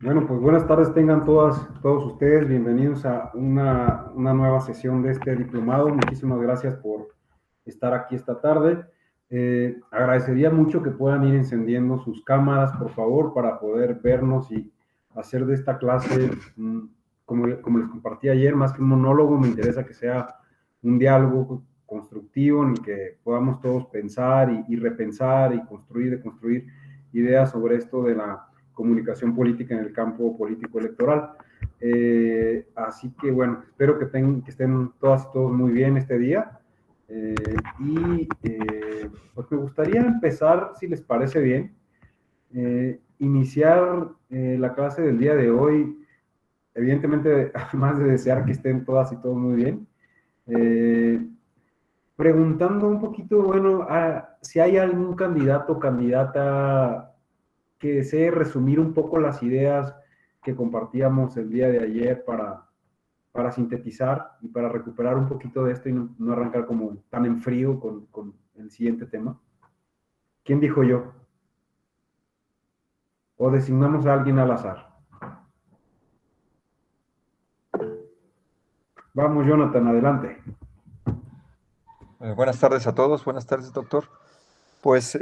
Bueno, pues buenas tardes tengan todos ustedes. Bienvenidos a una nueva sesión de este diplomado. Muchísimas gracias por estar aquí esta tarde. Agradecería mucho que puedan ir encendiendo sus cámaras, por favor, para poder vernos y hacer de esta clase, como les compartí ayer, más que un monólogo, me interesa que sea un diálogo constructivo en el que podamos todos pensar y repensar y deconstruir ideas sobre esto de la comunicación política en el campo político electoral. Así que bueno, espero que estén todas y todos muy bien este día. Pues me gustaría empezar, si les parece bien, iniciar la clase del día de hoy, evidentemente, además de desear que estén todas y todos muy bien, preguntando un poquito, bueno, si hay algún candidato o candidata que desee resumir un poco las ideas que compartíamos el día de ayer para sintetizar y para recuperar un poquito de esto y no arrancar como tan en frío con el siguiente tema. ¿Quién dijo yo? ¿O designamos a alguien al azar? Vamos, Jonathan, adelante. Buenas tardes a todos, buenas tardes, doctor. Pues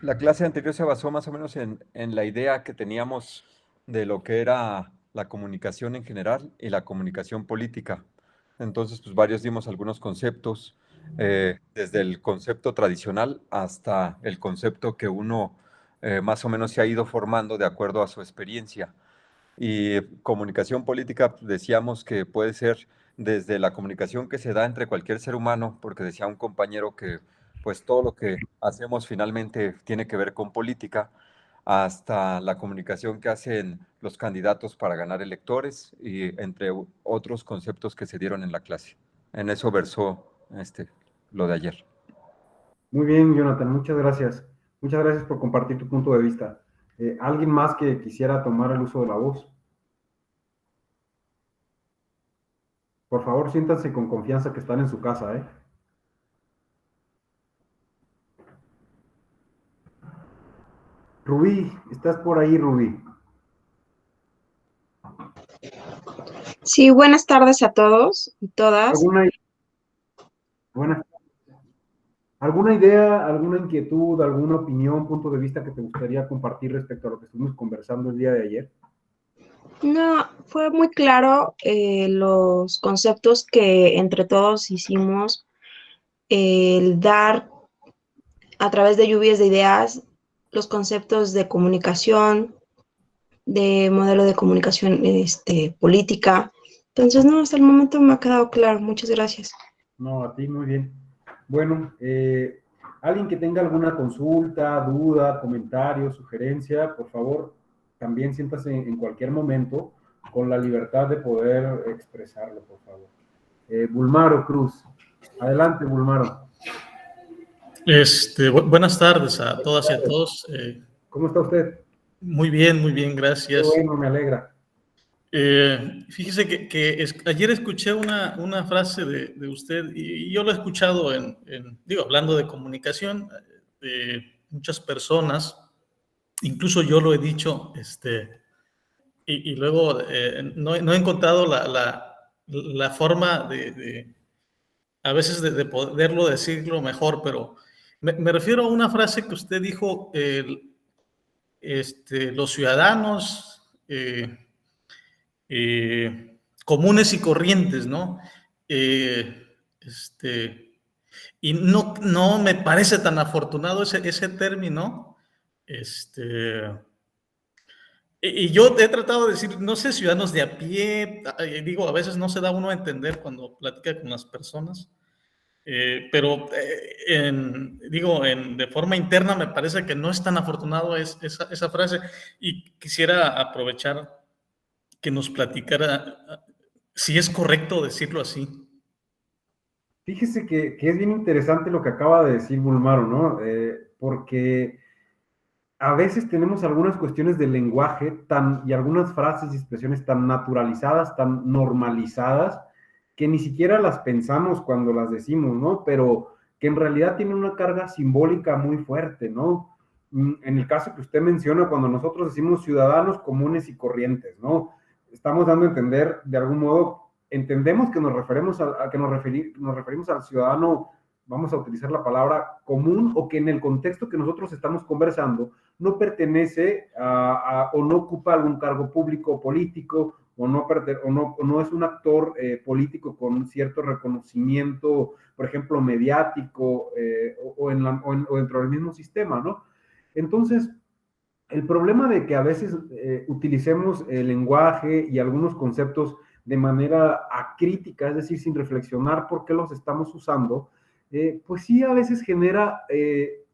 la clase anterior se basó más o menos en la idea que teníamos de lo que era la comunicación en general y la comunicación política. Entonces, pues varios dimos algunos conceptos, desde el concepto tradicional hasta el concepto que uno más o menos se ha ido formando de acuerdo a su experiencia. Y comunicación política, pues, decíamos que puede ser desde la comunicación que se da entre cualquier ser humano, porque decía un compañero que pues todo lo que hacemos finalmente tiene que ver con política, hasta la comunicación que hacen los candidatos para ganar electores y entre otros conceptos que se dieron en la clase. En eso versó lo de ayer. Muy bien, Jonathan, muchas gracias. Muchas gracias por compartir tu punto de vista. ¿Alguien más que quisiera tomar el uso de la voz? Por favor, siéntanse con confianza que están en su casa, ¿eh? Rubí, ¿estás por ahí, Rubí? Sí, buenas tardes a todos y todas. ¿Alguna, buena, ¿Alguna idea, alguna inquietud, alguna opinión, punto de vista que te gustaría compartir respecto a lo que estuvimos conversando el día de ayer? No, fue muy claro los conceptos que entre todos hicimos, el dar a través de lluvias de ideas los conceptos de comunicación, de modelo de comunicación política. Entonces, no, hasta el momento me ha quedado claro. Muchas gracias. No, a ti muy bien. Bueno, alguien que tenga alguna consulta, duda, comentario, sugerencia, por favor, también siéntase en cualquier momento con la libertad de poder expresarlo, por favor. Bulmaro Cruz. Adelante, Bulmaro. Buenas tardes a todas y a todos. ¿Cómo está usted? Muy bien, gracias. Qué bueno, me alegra. Fíjese que ayer escuché una frase de usted y yo lo he escuchado hablando de comunicación, de muchas personas, incluso yo lo he dicho, y luego no he encontrado la forma a veces de poderlo decirlo mejor, pero me refiero a una frase que usted dijo, los ciudadanos comunes y corrientes, ¿no? Y no me parece tan afortunado ese término. Y yo he tratado de decir, no sé, ciudadanos de a pie, digo, a veces no se da uno a entender cuando platica con las personas. Pero de forma interna me parece que no es tan afortunado esa frase y quisiera aprovechar que nos platicara si es correcto decirlo así. Fíjese que es bien interesante lo que acaba de decir Bulmaro, ¿no? Porque a veces tenemos algunas cuestiones del lenguaje y algunas frases y expresiones tan naturalizadas, tan normalizadas, que ni siquiera las pensamos cuando las decimos, ¿no? Pero que en realidad tienen una carga simbólica muy fuerte, ¿no? en el caso que usted menciona, cuando nosotros decimos ciudadanos comunes y corrientes, ¿no? Estamos dando a entender, de algún modo, entendemos que nos referimos nos referimos al ciudadano, vamos a utilizar la palabra común, o que en el contexto que nosotros estamos conversando no pertenece o no ocupa algún cargo público o político, o no es un actor político con cierto reconocimiento, por ejemplo, mediático, o dentro del mismo sistema, ¿no? Entonces, el problema de que a veces utilicemos el lenguaje y algunos conceptos de manera acrítica, es decir, sin reflexionar por qué los estamos usando, pues sí a veces genera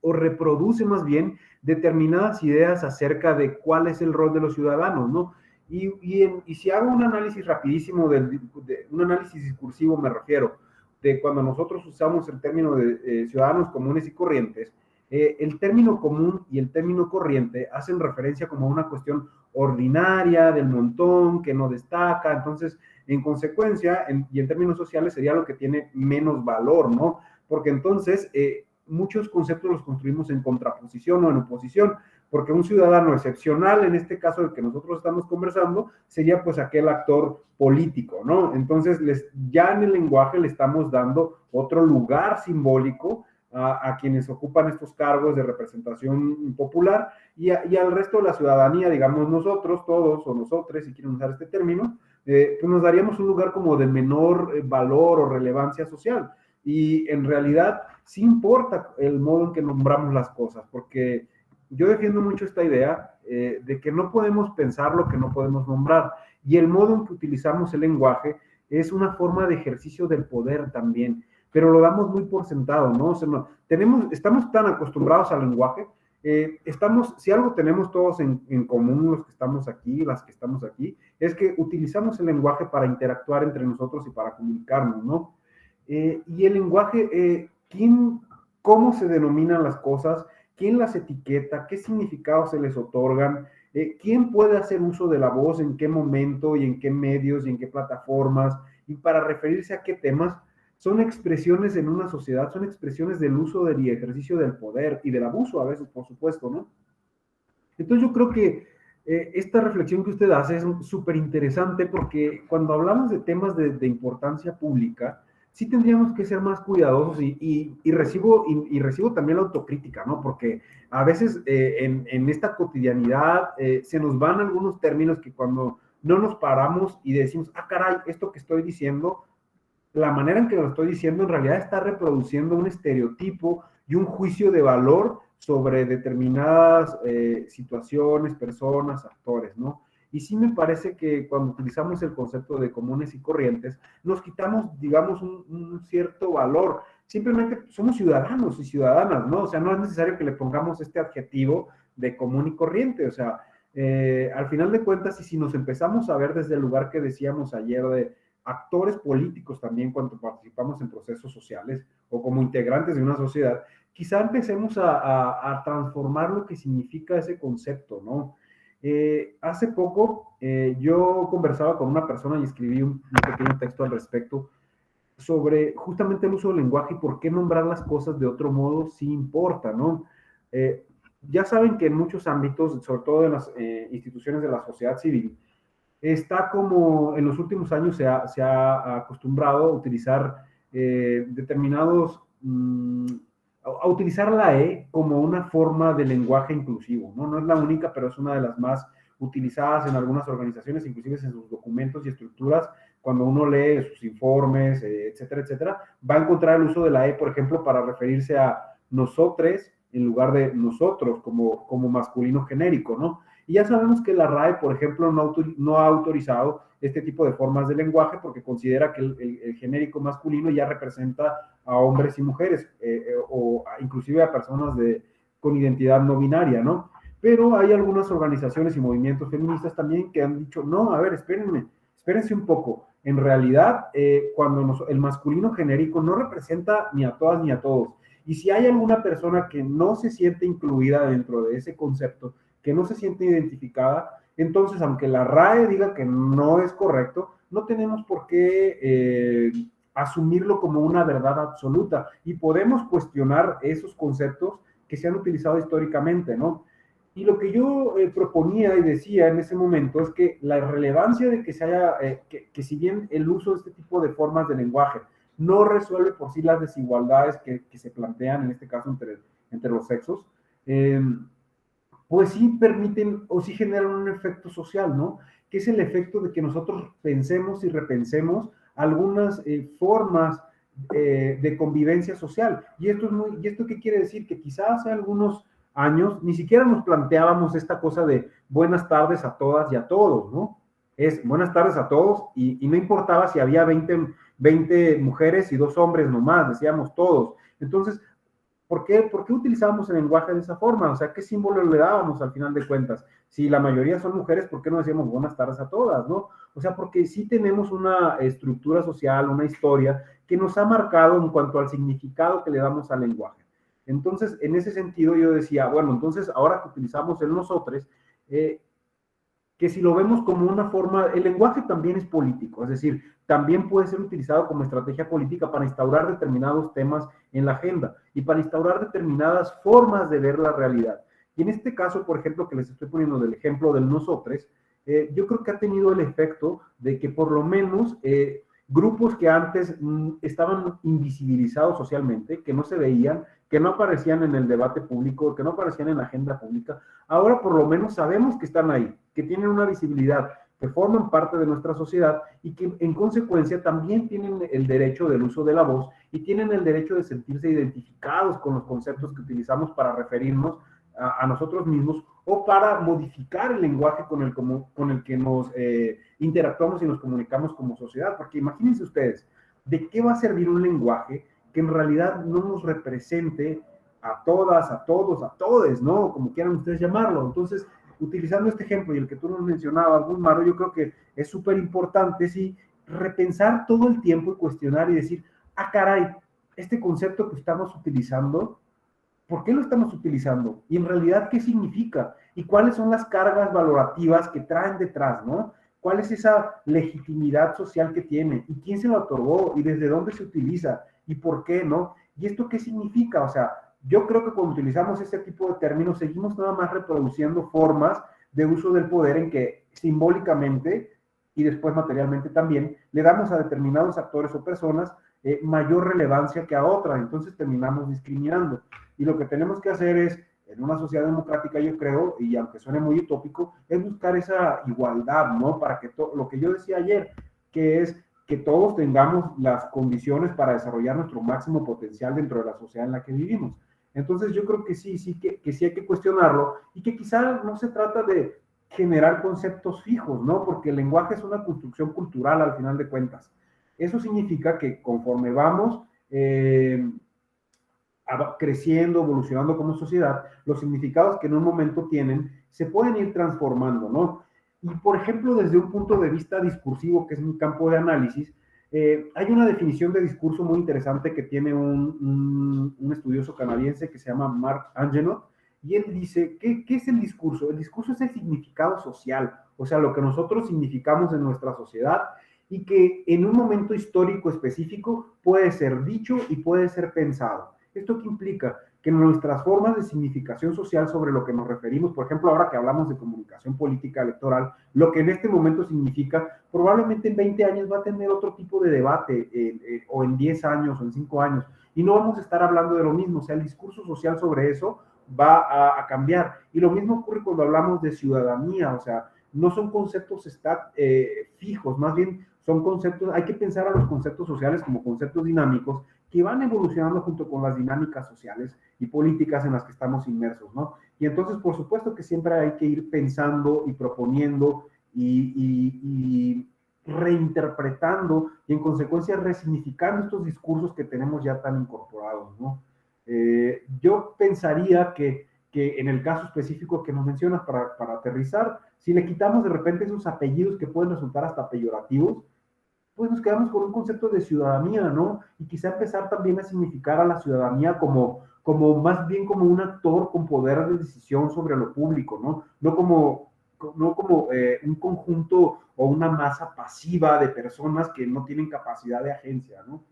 o reproduce más bien determinadas ideas acerca de cuál es el rol de los ciudadanos, ¿no? Y si hago un análisis rapidísimo, un análisis discursivo me refiero, de cuando nosotros usamos el término de ciudadanos comunes y corrientes, el término común y el término corriente hacen referencia como a una cuestión ordinaria, del montón, que no destaca. Entonces, en consecuencia, y en términos sociales, sería lo que tiene menos valor, ¿no? Porque entonces muchos conceptos los construimos en contraposición o en oposición, porque un ciudadano excepcional, en este caso del que nosotros estamos conversando, sería pues aquel actor político, ¿no? Entonces, ya en el lenguaje le estamos dando otro lugar simbólico a quienes ocupan estos cargos de representación popular y al resto de la ciudadanía, digamos nosotros, todos o nosotres, si quieren usar este término, pues nos daríamos un lugar como de menor valor o relevancia social. Y en realidad sí importa el modo en que nombramos las cosas, porque yo defiendo mucho esta idea de que no podemos pensar lo que no podemos nombrar, y el modo en que utilizamos el lenguaje es una forma de ejercicio del poder también, pero lo damos muy por sentado, ¿no? O sea, estamos tan acostumbrados al lenguaje, si algo tenemos todos en común, los que estamos aquí, las que estamos aquí, es que utilizamos el lenguaje para interactuar entre nosotros y para comunicarnos, ¿no? Y el lenguaje, ¿cómo se denominan las cosas? ¿Quién las etiqueta? ¿Qué significados se les otorgan? ¿Quién puede hacer uso de la voz? ¿En qué momento? ¿Y en qué medios? ¿Y en qué plataformas? ¿Y para referirse a qué temas? Son expresiones en una sociedad, son expresiones del uso y ejercicio del poder y del abuso a veces, por supuesto, ¿no? Entonces yo creo que esta reflexión que usted hace es súper interesante, porque cuando hablamos de temas de importancia pública, sí tendríamos que ser más cuidadosos y recibo también la autocrítica, ¿no? Porque a veces en esta cotidianidad se nos van algunos términos que cuando no nos paramos y decimos, ah, caray, esto que estoy diciendo, la manera en que lo estoy diciendo en realidad está reproduciendo un estereotipo y un juicio de valor sobre determinadas situaciones, personas, actores, ¿no? Y sí me parece que cuando utilizamos el concepto de comunes y corrientes, nos quitamos, digamos, un cierto valor. Simplemente somos ciudadanos y ciudadanas, ¿no? O sea, no es necesario que le pongamos este adjetivo de común y corriente. O sea, al final de cuentas, y si nos empezamos a ver desde el lugar que decíamos ayer de actores políticos también cuando participamos en procesos sociales o como integrantes de una sociedad, quizá empecemos a transformar lo que significa ese concepto, ¿no? Hace poco yo conversaba con una persona y escribí un pequeño texto al respecto sobre justamente el uso del lenguaje y por qué nombrar las cosas de otro modo sí importa, ¿no? Ya saben que en muchos ámbitos, sobre todo en las instituciones de la sociedad civil, está como en los últimos años se ha acostumbrado a utilizar a utilizar la E como una forma de lenguaje inclusivo, ¿no? No es la única, pero es una de las más utilizadas en algunas organizaciones, inclusive en sus documentos y estructuras. Cuando uno lee sus informes, etcétera, etcétera, va a encontrar el uso de la E, por ejemplo, para referirse a nosotres en lugar de nosotros, como masculino genérico, ¿no? Y ya sabemos que la RAE, por ejemplo, no ha autorizado este tipo de formas de lenguaje porque considera que el genérico masculino ya representa a hombres y mujeres, o inclusive a personas con identidad no binaria, ¿no? Pero hay algunas organizaciones y movimientos feministas también que han dicho, no, a ver, espérense un poco. En realidad, cuando el masculino genérico no representa ni a todas ni a todos. Y si hay alguna persona que no se siente incluida dentro de ese concepto, que no se siente identificada, entonces, aunque la RAE diga que no es correcto, no tenemos por qué asumirlo como una verdad absoluta y podemos cuestionar esos conceptos que se han utilizado históricamente, ¿no? Y lo que yo proponía y decía en ese momento es que la relevancia de que se haya, que si bien el uso de este tipo de formas de lenguaje no resuelve por sí las desigualdades que se plantean, en este caso entre los sexos, pues sí permiten o sí generan un efecto social, ¿no? Que es el efecto de que nosotros pensemos y repensemos algunas formas de convivencia social. ¿Y esto qué quiere decir? Que quizás hace algunos años ni siquiera nos planteábamos esta cosa de buenas tardes a todas y a todos, ¿no? Es buenas tardes a todos y no importaba si había 20 mujeres y 2 hombres nomás, decíamos todos. Entonces, ¿por qué utilizábamos el lenguaje de esa forma? O sea, ¿qué símbolo le dábamos al final de cuentas? Si la mayoría son mujeres, ¿por qué no decíamos buenas tardes a todas, no? O sea, porque sí tenemos una estructura social, una historia que nos ha marcado en cuanto al significado que le damos al lenguaje. Entonces, en ese sentido yo decía, bueno, entonces ahora que utilizamos el nosotros, que si lo vemos como una forma, el lenguaje también es político, es decir, también puede ser utilizado como estrategia política para instaurar determinados temas en la agenda y para instaurar determinadas formas de ver la realidad. Y en este caso, por ejemplo, que les estoy poniendo del ejemplo del nosotros, yo creo que ha tenido el efecto de que por lo menos grupos que antes estaban invisibilizados socialmente, que no se veían, que no aparecían en el debate público, que no aparecían en la agenda pública, ahora por lo menos sabemos que están ahí, que tienen una visibilidad, que forman parte de nuestra sociedad y que en consecuencia también tienen el derecho del uso de la voz y tienen el derecho de sentirse identificados con los conceptos que utilizamos para referirnos a nosotros mismos o para modificar el lenguaje con el que nos interactuamos y nos comunicamos como sociedad. Porque imagínense ustedes, ¿de qué va a servir un lenguaje que en realidad no nos represente a todas, a todos, a todes, ¿no? Como quieran ustedes llamarlo. Entonces, utilizando este ejemplo y el que tú nos mencionabas, Guzmán, yo creo que es súper importante, sí, repensar todo el tiempo y cuestionar y decir, ah, caray, este concepto que estamos utilizando, ¿por qué lo estamos utilizando? Y en realidad, ¿qué significa? ¿Y cuáles son las cargas valorativas que traen detrás, ¿no? ¿Cuál es esa legitimidad social que tiene? ¿Y quién se la otorgó? ¿Y desde dónde se utiliza? ¿Y por qué, no? ¿Y esto qué significa? O sea, yo creo que cuando utilizamos ese tipo de términos, seguimos nada más reproduciendo formas de uso del poder en que simbólicamente y después materialmente también le damos a determinados actores o personas mayor relevancia que a otras. Entonces terminamos discriminando. Y lo que tenemos que hacer es, en una sociedad democrática, yo creo, y aunque suene muy utópico, es buscar esa igualdad, ¿no? Para que lo que yo decía ayer, que es que todos tengamos las condiciones para desarrollar nuestro máximo potencial dentro de la sociedad en la que vivimos. Entonces yo creo que sí hay que cuestionarlo y que quizá no se trata de generar conceptos fijos, ¿no? Porque el lenguaje es una construcción cultural al final de cuentas. Eso significa que conforme vamos creciendo, evolucionando como sociedad, los significados que en un momento tienen se pueden ir transformando, ¿no? Y por ejemplo, desde un punto de vista discursivo, que es mi campo de análisis, hay una definición de discurso muy interesante que tiene un estudioso canadiense que se llama Mark Angenot, y él dice, ¿qué es el discurso? El discurso es el significado social, o sea, lo que nosotros significamos en nuestra sociedad y que en un momento histórico específico puede ser dicho y puede ser pensado. ¿Esto qué implica? Que nuestras formas de significación social sobre lo que nos referimos, por ejemplo, ahora que hablamos de comunicación política electoral, lo que en este momento significa, probablemente en 20 años va a tener otro tipo de debate, o en 10 años, o en 5 años, y no vamos a estar hablando de lo mismo, o sea, el discurso social sobre eso va a cambiar. Y lo mismo ocurre cuando hablamos de ciudadanía, o sea, no son conceptos fijos, más bien son conceptos, hay que pensar a los conceptos sociales como conceptos dinámicos que van evolucionando junto con las dinámicas sociales y políticas en las que estamos inmersos, ¿no? Y entonces, por supuesto que siempre hay que ir pensando y proponiendo y reinterpretando y en consecuencia resignificando estos discursos que tenemos ya tan incorporados, ¿no? Yo pensaría que en el caso específico que nos mencionas para aterrizar, si le quitamos de repente esos apellidos que pueden resultar hasta peyorativos, pues nos quedamos con un concepto de ciudadanía, ¿no? Y quizá empezar también a significar a la ciudadanía como más bien como un actor con poder de decisión sobre lo público, ¿no? No como un conjunto o una masa pasiva de personas que no tienen capacidad de agencia, ¿no?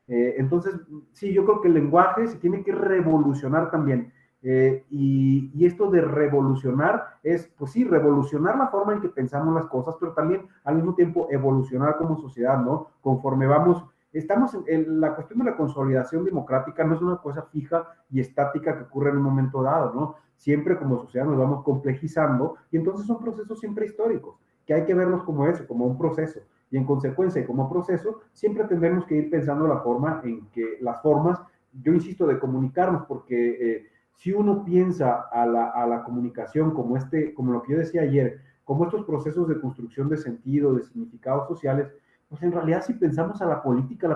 Entonces, sí, yo creo que el lenguaje se tiene que revolucionar también. Y esto de revolucionar es, pues sí, revolucionar la forma en que pensamos las cosas, pero también al mismo tiempo evolucionar como sociedad, ¿no? Conforme vamos, estamos en la cuestión de la consolidación democrática, no es una cosa fija y estática que ocurre en un momento dado, ¿no? Siempre como sociedad nos vamos complejizando y entonces son procesos siempre históricos, que hay que verlos como eso, como un proceso. Y en consecuencia, como proceso, siempre tendremos que ir pensando la forma en que las formas, yo insisto, de comunicarnos, porque si uno piensa a la comunicación como lo que yo decía ayer, como estos procesos de construcción de sentido, de significados sociales, pues en realidad si pensamos a la política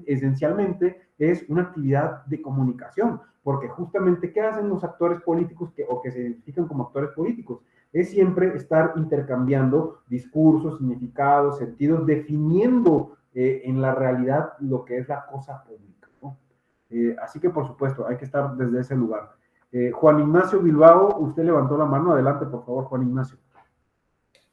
esencialmente es una actividad de comunicación, porque justamente ¿qué hacen los actores políticos o que se identifican como actores políticos? Es siempre estar intercambiando discursos, significados, sentidos, definiendo en la realidad lo que es la cosa pública, ¿no? Así que, por supuesto, hay que estar desde ese lugar. Juan Ignacio Bilbao, usted levantó la mano. Adelante, por favor, Juan Ignacio.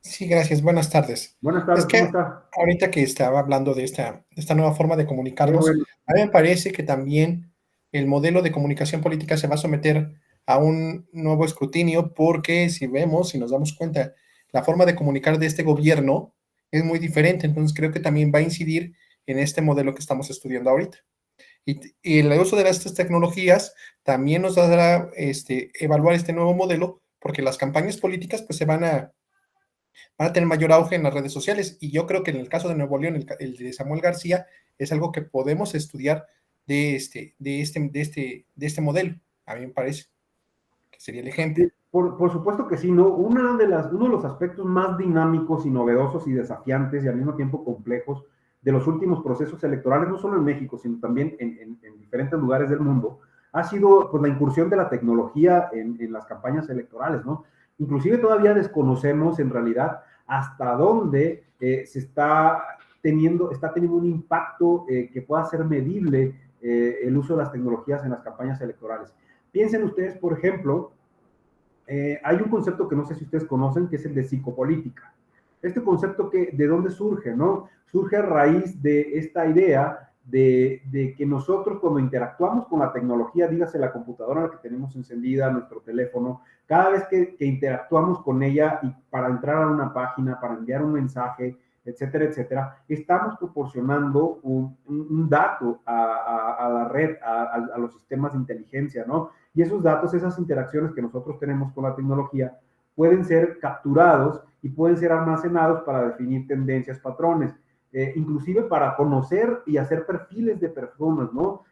Sí, gracias. Buenas tardes. Buenas tardes, ¿cómo está? Ahorita que estaba hablando de esta nueva forma de comunicarnos, bueno. A mí me parece que también el modelo de comunicación política se va a someter a un nuevo escrutinio, porque si nos damos cuenta, la forma de comunicar de este gobierno es muy diferente. Entonces creo que también va a incidir en este modelo que estamos estudiando ahorita. Y el uso de estas tecnologías también nos dará evaluar este nuevo modelo, porque las campañas políticas pues van a tener mayor auge en las redes sociales. Y yo creo que en el caso de Nuevo León, el de Samuel García, es algo que podemos estudiar de este modelo. A mí me parece que sería el ejemplo. Sí, por supuesto que sí, ¿no? Uno de los aspectos más dinámicos y novedosos y desafiantes y al mismo tiempo complejos de los últimos procesos electorales, no solo en México, sino también en diferentes lugares del mundo, ha sido pues, la incursión de la tecnología en las campañas electorales, ¿no? Inclusive todavía desconocemos en realidad hasta dónde está teniendo un impacto que pueda ser medible el uso de las tecnologías en las campañas electorales. Piensen ustedes, por ejemplo, hay un concepto que no sé si ustedes conocen, que es el de psicopolítica. Este concepto, ¿de dónde surge, no? Surge a raíz de esta idea de que nosotros cuando interactuamos con la tecnología, dígase la computadora que tenemos encendida, nuestro teléfono, cada vez que interactuamos con ella y para entrar a una página, para enviar un mensaje, etcétera, etcétera, estamos proporcionando un dato a la red, a los sistemas de inteligencia, ¿no? Y esos datos, esas interacciones que nosotros tenemos con la tecnología, pueden ser capturados y pueden ser almacenados para definir tendencias, patrones, inclusive para conocer y hacer perfiles de personas, ¿no?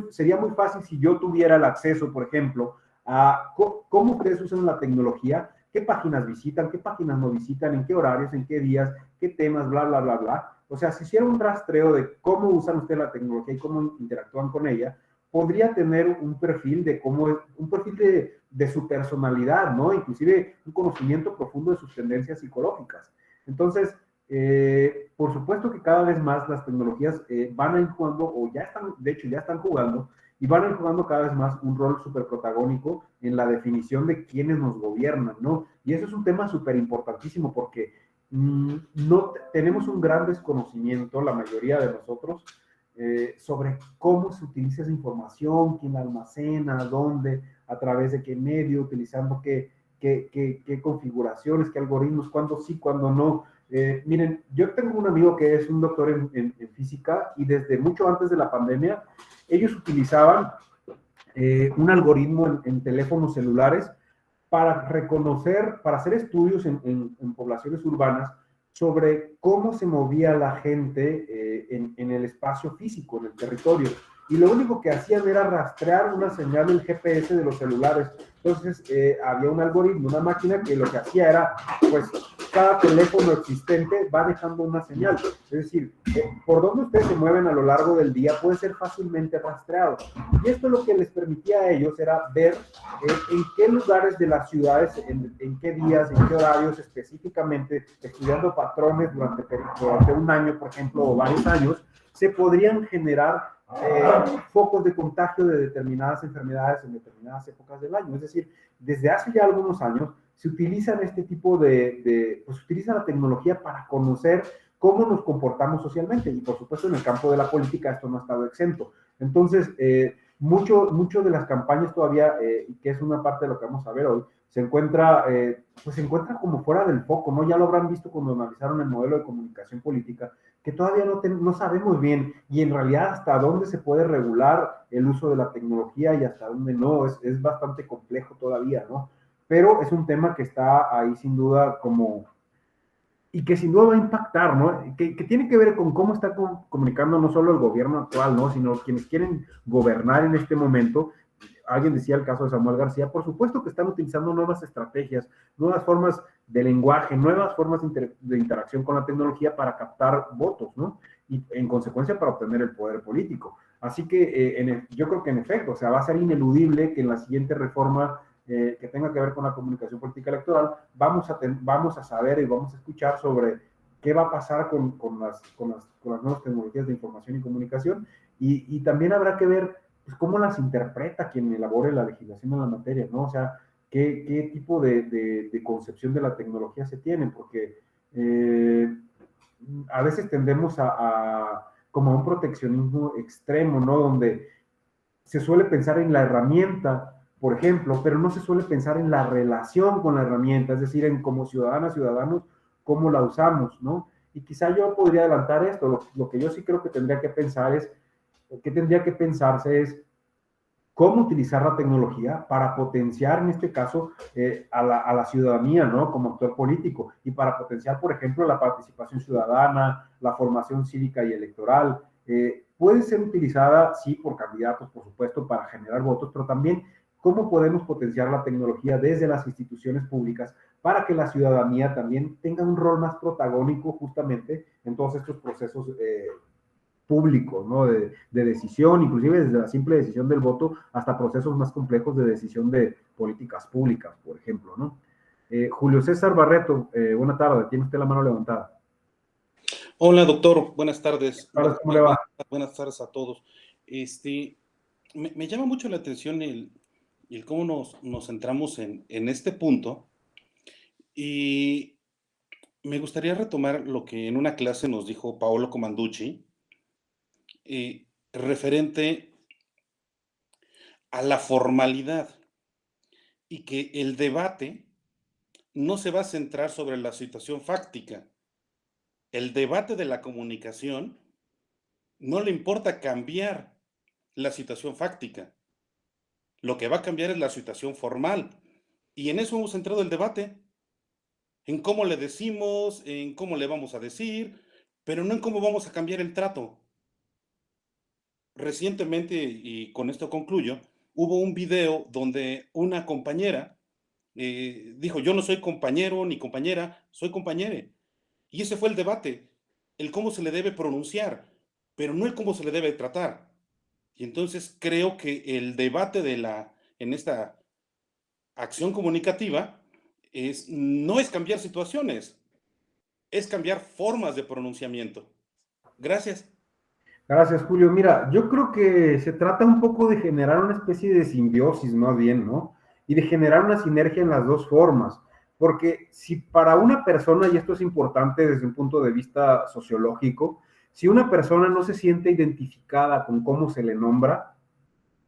Sería muy fácil si yo tuviera el acceso, por ejemplo, a cómo ustedes usan la tecnología, qué páginas visitan, qué páginas no visitan, en qué horarios, en qué días, qué temas, bla, bla, bla, bla. O sea, si hiciera un rastreo de cómo usan ustedes la tecnología y cómo interactúan con ella, podría tener un perfil de su personalidad, ¿no? Inclusive un conocimiento profundo de sus tendencias psicológicas. Entonces, por supuesto que cada vez más las tecnologías van a ir jugando, o ya están, de hecho ya están jugando, y van a ir jugando cada vez más un rol súper protagónico en la definición de quiénes nos gobiernan, ¿no? Y eso es un tema súper importantísimo porque no tenemos un gran desconocimiento, la mayoría de nosotros, sobre cómo se utiliza esa información, quién la almacena, dónde, a través de qué medio, utilizando qué configuraciones, qué algoritmos, cuándo sí, cuándo no. Miren, yo tengo un amigo que es un doctor en física y desde mucho antes de la pandemia, ellos utilizaban un algoritmo en teléfonos celulares para reconocer, para hacer estudios en poblaciones urbanas sobre cómo se movía la gente en el espacio físico, en el territorio. Y lo único que hacían era rastrear una señal del GPS de los celulares. Entonces, había un algoritmo, una máquina que lo que hacía era, pues, cada teléfono existente va dejando una señal. Es decir, por donde ustedes se mueven a lo largo del día puede ser fácilmente rastreado. Y esto lo que les permitía a ellos era ver en qué lugares de las ciudades, en qué días, en qué horarios específicamente, estudiando patrones durante un año, por ejemplo, o varios años, se podrían generar focos de contagio de determinadas enfermedades en determinadas épocas del año. Es decir, desde hace ya algunos años se utilizan este tipo pues utiliza la tecnología para conocer cómo nos comportamos socialmente y por supuesto en el campo de la política esto no ha estado exento. Entonces, mucho de las campañas todavía, y que es una parte de lo que vamos a ver hoy, se encuentra como fuera del foco, ¿no? Ya lo habrán visto cuando analizaron el modelo de comunicación política, que todavía no sabemos bien, y en realidad hasta dónde se puede regular el uso de la tecnología y hasta dónde no, es bastante complejo todavía, ¿no? Pero es un tema que está ahí sin duda y que sin duda va a impactar, ¿no? Que tiene que ver con cómo está comunicando no solo el gobierno actual, ¿no? Sino quienes quieren gobernar en este momento. Alguien decía el caso de Samuel García, por supuesto que están utilizando nuevas estrategias, nuevas formas de lenguaje, nuevas formas de interacción con la tecnología para captar votos, ¿no? Y en consecuencia para obtener el poder político. Así que yo creo que en efecto, o sea, va a ser ineludible que en la siguiente reforma que tenga que ver con la comunicación política electoral, vamos a saber y vamos a escuchar sobre qué va a pasar con las nuevas tecnologías de información y comunicación, y también habrá que ver pues, cómo las interpreta quien elabore la legislación en la materia, ¿no? O sea, qué tipo de concepción de la tecnología se tiene, porque a veces tendemos como a un proteccionismo extremo, ¿no? Donde se suele pensar en la herramienta, por ejemplo, pero no se suele pensar en la relación con la herramienta, es decir, en como ciudadanos, cómo la usamos, ¿no? Y quizá yo podría adelantar esto, lo que yo sí creo que tendría que pensar es, que tendría que pensarse es cómo utilizar la tecnología para potenciar, en este caso, a la ciudadanía, ¿no? Como actor político, y para potenciar, por ejemplo, la participación ciudadana, la formación cívica y electoral. Puede ser utilizada, sí, por candidatos, por supuesto, para generar votos, pero también cómo podemos potenciar la tecnología desde las instituciones públicas para que la ciudadanía también tenga un rol más protagónico justamente en todos estos procesos públicos, ¿no? De decisión, inclusive desde la simple decisión del voto hasta procesos más complejos de decisión de políticas públicas, por ejemplo, ¿no? Julio César Barreto, buena tarde, tiene usted la mano levantada. Hola, doctor, buenas tardes. ¿Cómo le va? Buenas tardes a todos. Me llama mucho la atención el cómo nos centramos en este punto, y me gustaría retomar lo que en una clase nos dijo Paolo Comanducci, referente a la formalidad, y que el debate no se va a centrar sobre la situación fáctica. El debate de la comunicación no le importa cambiar la situación fáctica. Lo que va a cambiar es la situación formal. Y en eso hemos centrado el debate, en cómo le decimos, en cómo le vamos a decir, pero no en cómo vamos a cambiar el trato. Recientemente, y con esto concluyo, hubo un video donde una compañera dijo, yo no soy compañero ni compañera, soy compañere. Y ese fue el debate, el cómo se le debe pronunciar, pero no el cómo se le debe tratar. Y entonces creo que el debate en esta acción comunicativa no es cambiar situaciones, es cambiar formas de pronunciamiento. Gracias. Gracias, Julio. Mira, yo creo que se trata un poco de generar una especie de simbiosis, más bien, ¿no? Y de generar una sinergia en las dos formas. Porque si para una persona, y esto es importante desde un punto de vista sociológico, si una persona no se siente identificada con cómo se le nombra,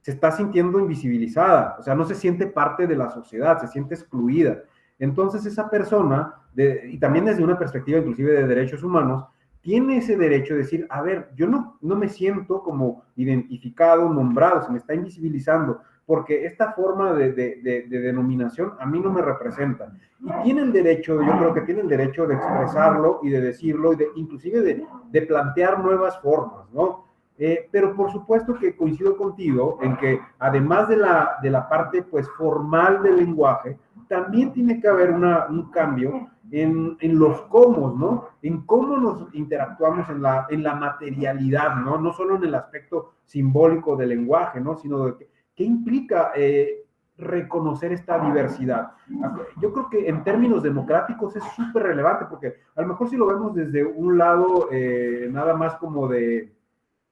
se está sintiendo invisibilizada, o sea, no se siente parte de la sociedad, se siente excluida. Entonces esa persona, y también desde una perspectiva inclusive de derechos humanos, tiene ese derecho de decir, a ver, yo no me siento como identificado, nombrado, se me está invisibilizando, porque esta forma de denominación a mí no me representa. Y tiene el derecho, yo creo que tiene el derecho de expresarlo y de decirlo, y inclusive de plantear nuevas formas, ¿no? Pero por supuesto que coincido contigo en que además de la parte pues formal del lenguaje, también tiene que haber un cambio en los cómo, ¿no? En cómo nos interactuamos en la materialidad, ¿no? No solo en el aspecto simbólico del lenguaje, ¿no? Sino de qué implica reconocer esta diversidad. Yo creo que en términos democráticos es súper relevante, porque a lo mejor si lo vemos desde un lado nada más como de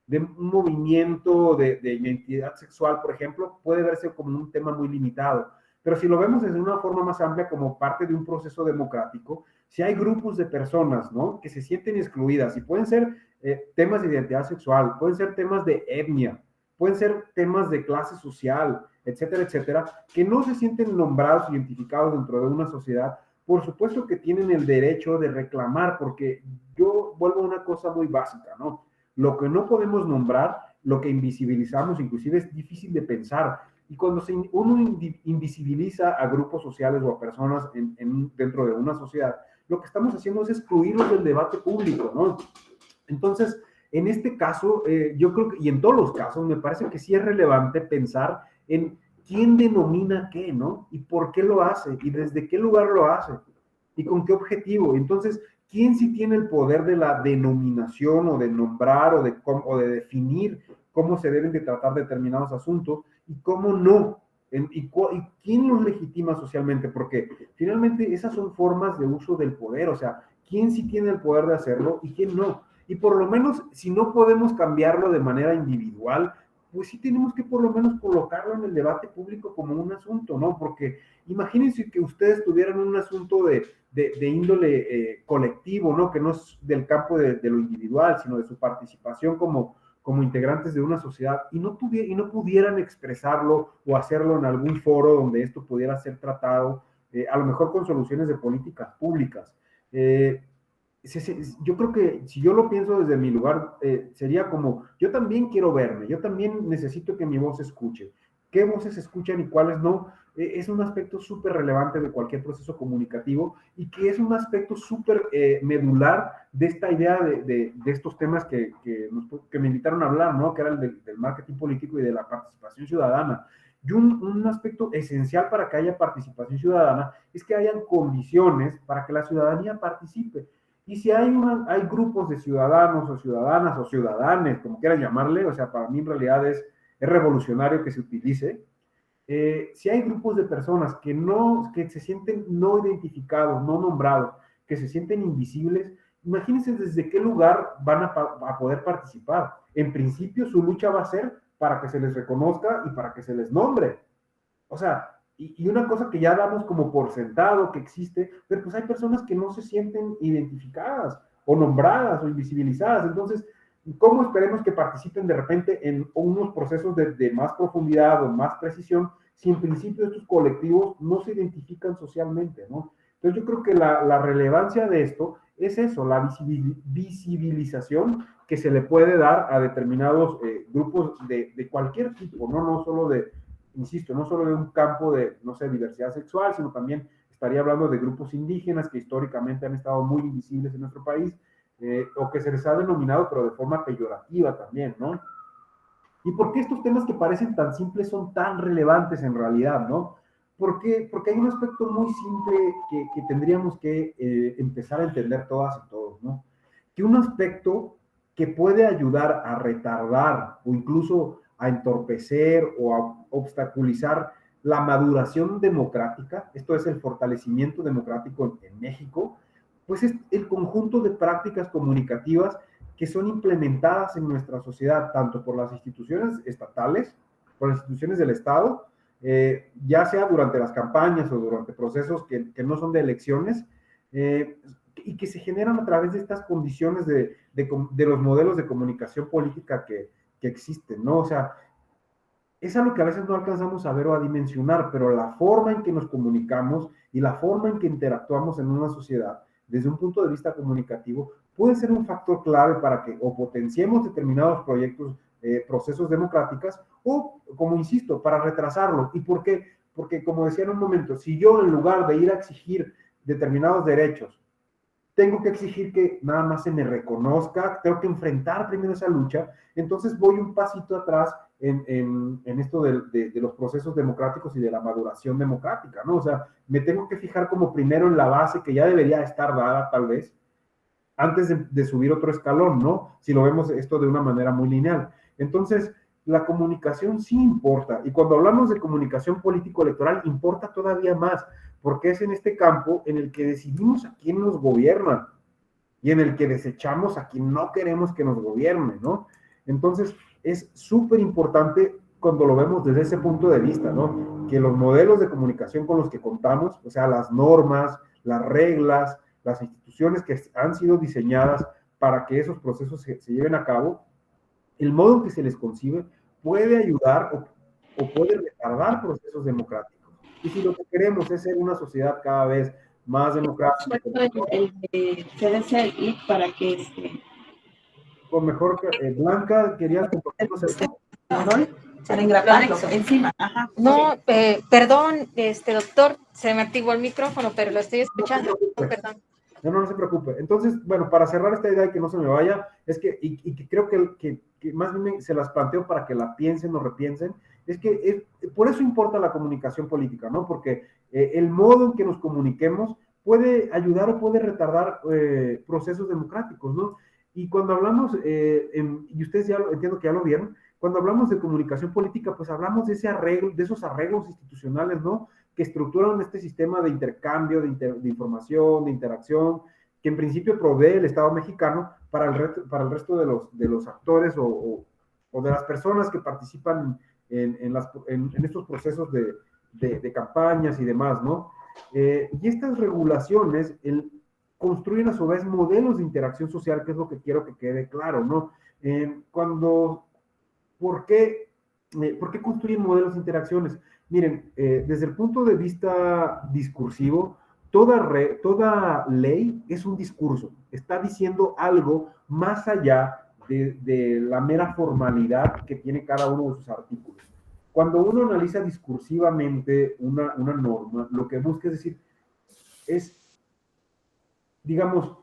un movimiento de identidad sexual, por ejemplo, puede verse como un tema muy limitado. Pero si lo vemos desde una forma más amplia como parte de un proceso democrático, si hay grupos de personas, ¿no?, que se sienten excluidas, y pueden ser temas de identidad sexual, pueden ser temas de etnia, pueden ser temas de clase social, etcétera, etcétera, que no se sienten nombrados, identificados dentro de una sociedad. Por supuesto que tienen el derecho de reclamar, porque yo vuelvo a una cosa muy básica, ¿no? Lo que no podemos nombrar, lo que invisibilizamos, inclusive es difícil de pensar. Y cuando uno invisibiliza a grupos sociales o a personas dentro de una sociedad, lo que estamos haciendo es excluirlos del debate público, ¿no? Entonces, en este caso, yo creo que, y en todos los casos, me parece que sí es relevante pensar en quién denomina qué, ¿no? Y por qué lo hace, y desde qué lugar lo hace, y con qué objetivo. Entonces, ¿quién sí tiene el poder de la denominación o de nombrar o de definir cómo se deben de tratar determinados asuntos y cómo no? ¿Y quién los legitima socialmente? Porque finalmente esas son formas de uso del poder, o sea, ¿quién sí tiene el poder de hacerlo y quién no? Y por lo menos, si no podemos cambiarlo de manera individual, pues sí tenemos que por lo menos colocarlo en el debate público como un asunto, ¿no? Porque imagínense que ustedes tuvieran un asunto de índole colectivo, ¿no? Que no es del campo de lo individual, sino de su participación como integrantes de una sociedad y no pudieran expresarlo o hacerlo en algún foro donde esto pudiera ser tratado, a lo mejor con soluciones de políticas públicas. Yo creo que si yo lo pienso desde mi lugar, sería como, yo también quiero verme, yo también necesito que mi voz se escuche. ¿Qué voces se escuchan y cuáles no? Es un aspecto súper relevante de cualquier proceso comunicativo y que es un aspecto súper medular de esta idea de estos temas que me invitaron a hablar, ¿no? Que era el del marketing político y de la participación ciudadana. Y un aspecto esencial para que haya participación ciudadana es que hayan condiciones para que la ciudadanía participe. Y si hay grupos de ciudadanos o ciudadanas o ciudadanes, como quieran llamarle, o sea, para mí en realidad es revolucionario que se utilice, si hay grupos de personas que se sienten no identificados, no nombrados, que se sienten invisibles, imagínense desde qué lugar van a poder participar. En principio, su lucha va a ser para que se les reconozca y para que se les nombre. O sea, y una cosa que ya damos como por sentado que existe, pero pues hay personas que no se sienten identificadas o nombradas o invisibilizadas. Entonces, ¿cómo esperemos que participen de repente en unos procesos de más profundidad o más precisión si en principio estos colectivos no se identifican socialmente, ¿no? Entonces yo creo que la relevancia de esto es eso, la visibilización que se le puede dar a determinados grupos de cualquier tipo, ¿no? No solo insisto, no solo de un campo de, no sé, diversidad sexual, sino también estaría hablando de grupos indígenas que históricamente han estado muy invisibles en nuestro país, o que se les ha denominado, pero de forma peyorativa también, ¿no? ¿Y por qué estos temas que parecen tan simples son tan relevantes en realidad, ¿no? Porque hay un aspecto muy simple que tendríamos que empezar a entender todas y todos, ¿no? Que un aspecto que puede ayudar a retardar o incluso a entorpecer o a obstaculizar la maduración democrática, esto es el fortalecimiento democrático en México, pues es el conjunto de prácticas comunicativas que son implementadas en nuestra sociedad, tanto por las instituciones estatales, por las instituciones del Estado, ya sea durante las campañas o durante procesos que no son de elecciones, y que se generan a través de estas condiciones de los modelos de comunicación política que existen, ¿no? O sea, es algo que a veces no alcanzamos a ver o a dimensionar, pero la forma en que nos comunicamos y la forma en que interactuamos en una sociedad, desde un punto de vista comunicativo, puede ser un factor clave para que o potenciemos determinados proyectos, procesos democráticos, o, como insisto, para retrasarlo. ¿Y por qué? Porque, como decía en un momento, si yo en lugar de ir a exigir determinados derechos, tengo que exigir que nada más se me reconozca, tengo que enfrentar primero esa lucha, entonces voy un pasito atrás en esto de los procesos democráticos y de la maduración democrática, ¿no? O sea, me tengo que fijar como primero en la base que ya debería estar dada, tal vez, antes de subir otro escalón, ¿no? Si lo vemos esto de una manera muy lineal. Entonces, la comunicación sí importa, y cuando hablamos de comunicación político-electoral, importa todavía más, porque es en este campo en el que decidimos a quién nos gobierna y en el que desechamos a quien no queremos que nos gobierne, ¿no? Entonces, es súper importante cuando lo vemos desde ese punto de vista, ¿no? Que los modelos de comunicación con los que contamos, o sea, las normas, las reglas, las instituciones que han sido diseñadas para que esos procesos se lleven a cabo, el modo en que se les concibe puede ayudar o puede retardar procesos democráticos. Y si lo que queremos es ser una sociedad cada vez más democrática, el de CDC, el link para que con mejor Blanca, ¿querías compartirnos algo? para engraparlo encima. Ajá. No, perdón, doctor, se me activó el micrófono, pero lo estoy escuchando. Perdón. No se preocupe. Entonces, bueno, para cerrar esta idea y que no se me vaya, es que, y que creo que más bien se las planteo para que la piensen o repiensen, es que por eso importa la comunicación política, ¿no? Porque el modo en que nos comuniquemos puede ayudar o puede retardar procesos democráticos, ¿no? Y cuando hablamos, y ustedes ya entiendo que ya lo vieron, cuando hablamos de comunicación política, pues hablamos de ese arreglo, de esos arreglos institucionales, ¿no? Que estructuran este sistema de intercambio, de información, de interacción, que en principio provee el Estado mexicano para el resto de los actores o de las personas que participan en estos procesos de campañas y demás, ¿no? Y estas regulaciones construyen a su vez modelos de interacción social, que es lo que quiero que quede claro, ¿no? ¿Por qué construyen modelos de interacciones? Miren, desde el punto de vista discursivo, toda ley es un discurso, está diciendo algo más allá de la mera formalidad que tiene cada uno de sus artículos. Cuando uno analiza discursivamente una norma, lo que busca digamos,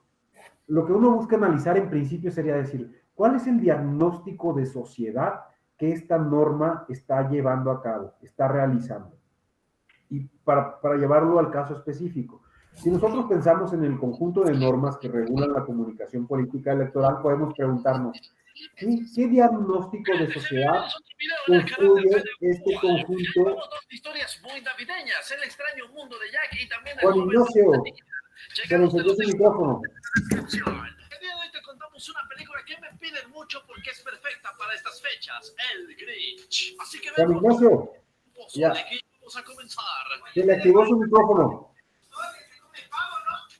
lo que uno busca analizar en principio sería decir, ¿cuál es el diagnóstico de sociedad que esta norma está llevando a cabo, está realizando? Y para llevarlo al caso específico, si nosotros pensamos en el conjunto de normas que regulan la comunicación política electoral, podemos preguntarnos, ¿qué diagnóstico de sociedad construye este conjunto? Historias muy navideñas, el extraño mundo de Jack y también Juan Ignacio, se nos encendió su micrófono. El día de hoy te contamos una película que me piden mucho porque es perfecta para estas fechas, El Grinch. Así que Juan Ignacio, ya. Vamos a comenzar. Se le activó su micrófono.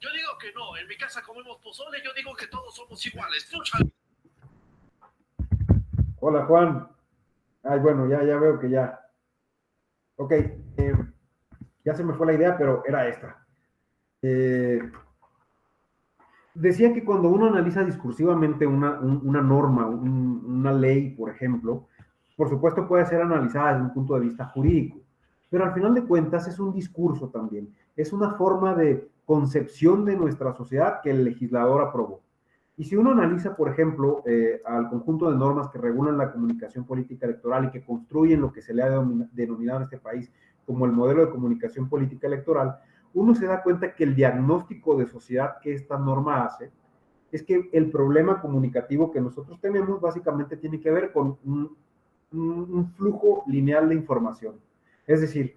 Yo digo que no, en mi casa comemos pozole, yo digo que todos somos iguales. Hola, Juan. Ay, bueno, ya veo que ya. Ok, ya se me fue la idea, pero era esta. Decía que cuando uno analiza discursivamente una norma, una ley, por ejemplo, por supuesto puede ser analizada desde un punto de vista jurídico, pero al final de cuentas es un discurso también, es una forma de concepción de nuestra sociedad que el legislador aprobó. Y si uno analiza, por ejemplo, al conjunto de normas que regulan la comunicación política electoral y que construyen lo que se le ha denominado en este país como el modelo de comunicación política electoral, uno se da cuenta que el diagnóstico de sociedad que esta norma hace es que el problema comunicativo que nosotros tenemos básicamente tiene que ver con un flujo lineal de información. Es decir,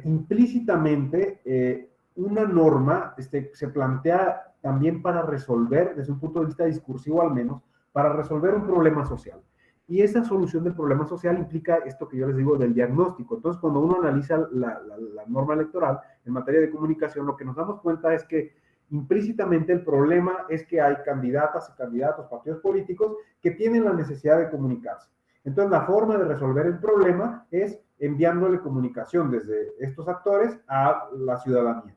implícitamente una norma se plantea también para resolver, desde un punto de vista discursivo al menos, para resolver un problema social. Y esa solución del problema social implica esto que yo les digo del diagnóstico. Entonces, cuando uno analiza la norma electoral en materia de comunicación, lo que nos damos cuenta es que implícitamente el problema es que hay candidatas y candidatos, partidos políticos que tienen la necesidad de comunicarse. Entonces, la forma de resolver el problema es enviándole comunicación desde estos actores a la ciudadanía.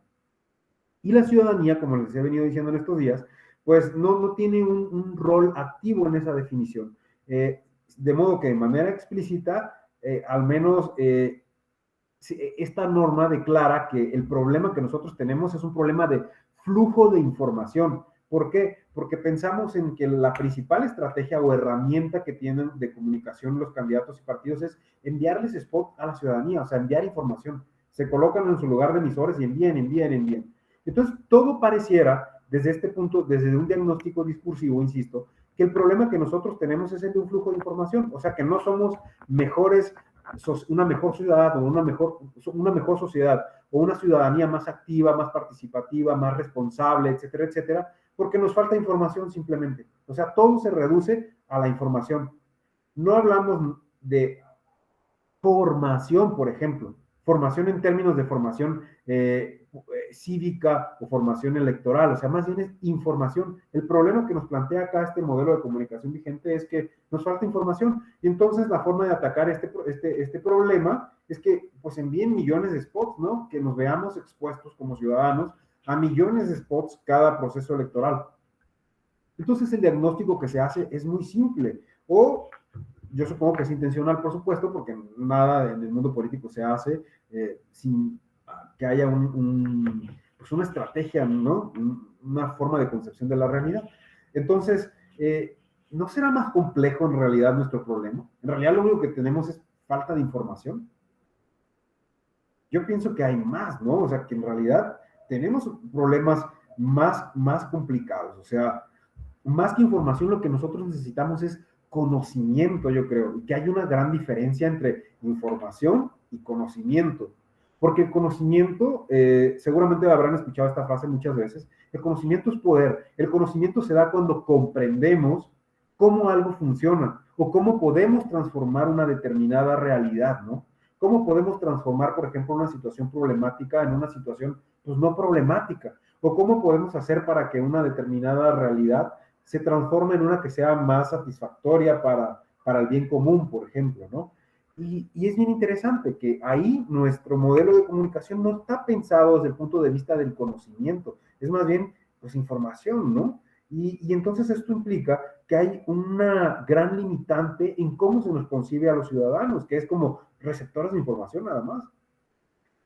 Y la ciudadanía, como les he venido diciendo en estos días, pues no tiene un rol activo en esa definición. De modo que de manera explícita, al menos esta norma declara que el problema que nosotros tenemos es un problema de flujo de información. ¿Por qué? Porque pensamos en que la principal estrategia o herramienta que tienen de comunicación los candidatos y partidos es enviarles spot a la ciudadanía, o sea, enviar información. Se colocan en su lugar de emisores y envían. Entonces, todo pareciera, desde este punto, desde un diagnóstico discursivo, insisto, que el problema que nosotros tenemos es el de un flujo de información, o sea, que no somos una mejor ciudad o una mejor sociedad o una ciudadanía más activa, más participativa, más responsable, etcétera, etcétera, porque nos falta información simplemente. O sea, todo se reduce a la información. No hablamos de formación, por ejemplo. formación en términos de formación cívica o formación electoral, o sea, más bien es información. El problema que nos plantea acá este modelo de comunicación vigente es que nos falta información, y entonces la forma de atacar este problema es que pues envíen millones de spots, ¿no? Que nos veamos expuestos como ciudadanos a millones de spots cada proceso electoral. Entonces el diagnóstico que se hace es muy simple, o yo supongo que es intencional, por supuesto, porque nada en el mundo político se hace sin que haya pues una estrategia, ¿no? Una forma de concepción de la realidad. Entonces, ¿no será más complejo en realidad nuestro problema? En realidad lo único que tenemos es falta de información. Yo pienso que hay más, ¿no? O sea, que en realidad tenemos problemas más complicados. O sea, más que información, lo que nosotros necesitamos es conocimiento, yo creo, y que hay una gran diferencia entre información y conocimiento. Porque el conocimiento, seguramente habrán escuchado esta frase muchas veces, el conocimiento es poder. El conocimiento se da cuando comprendemos cómo algo funciona o cómo podemos transformar una determinada realidad, ¿no? Cómo podemos transformar, por ejemplo, una situación problemática en una situación, pues, no problemática. O cómo podemos hacer para que una determinada realidad se transforme en una que sea más satisfactoria para el bien común, por ejemplo, ¿no? Y es bien interesante que ahí nuestro modelo de comunicación no está pensado desde el punto de vista del conocimiento, es más bien, pues, información, ¿no? Y entonces esto implica que hay una gran limitante en cómo se nos concibe a los ciudadanos, que es como receptores de información nada más.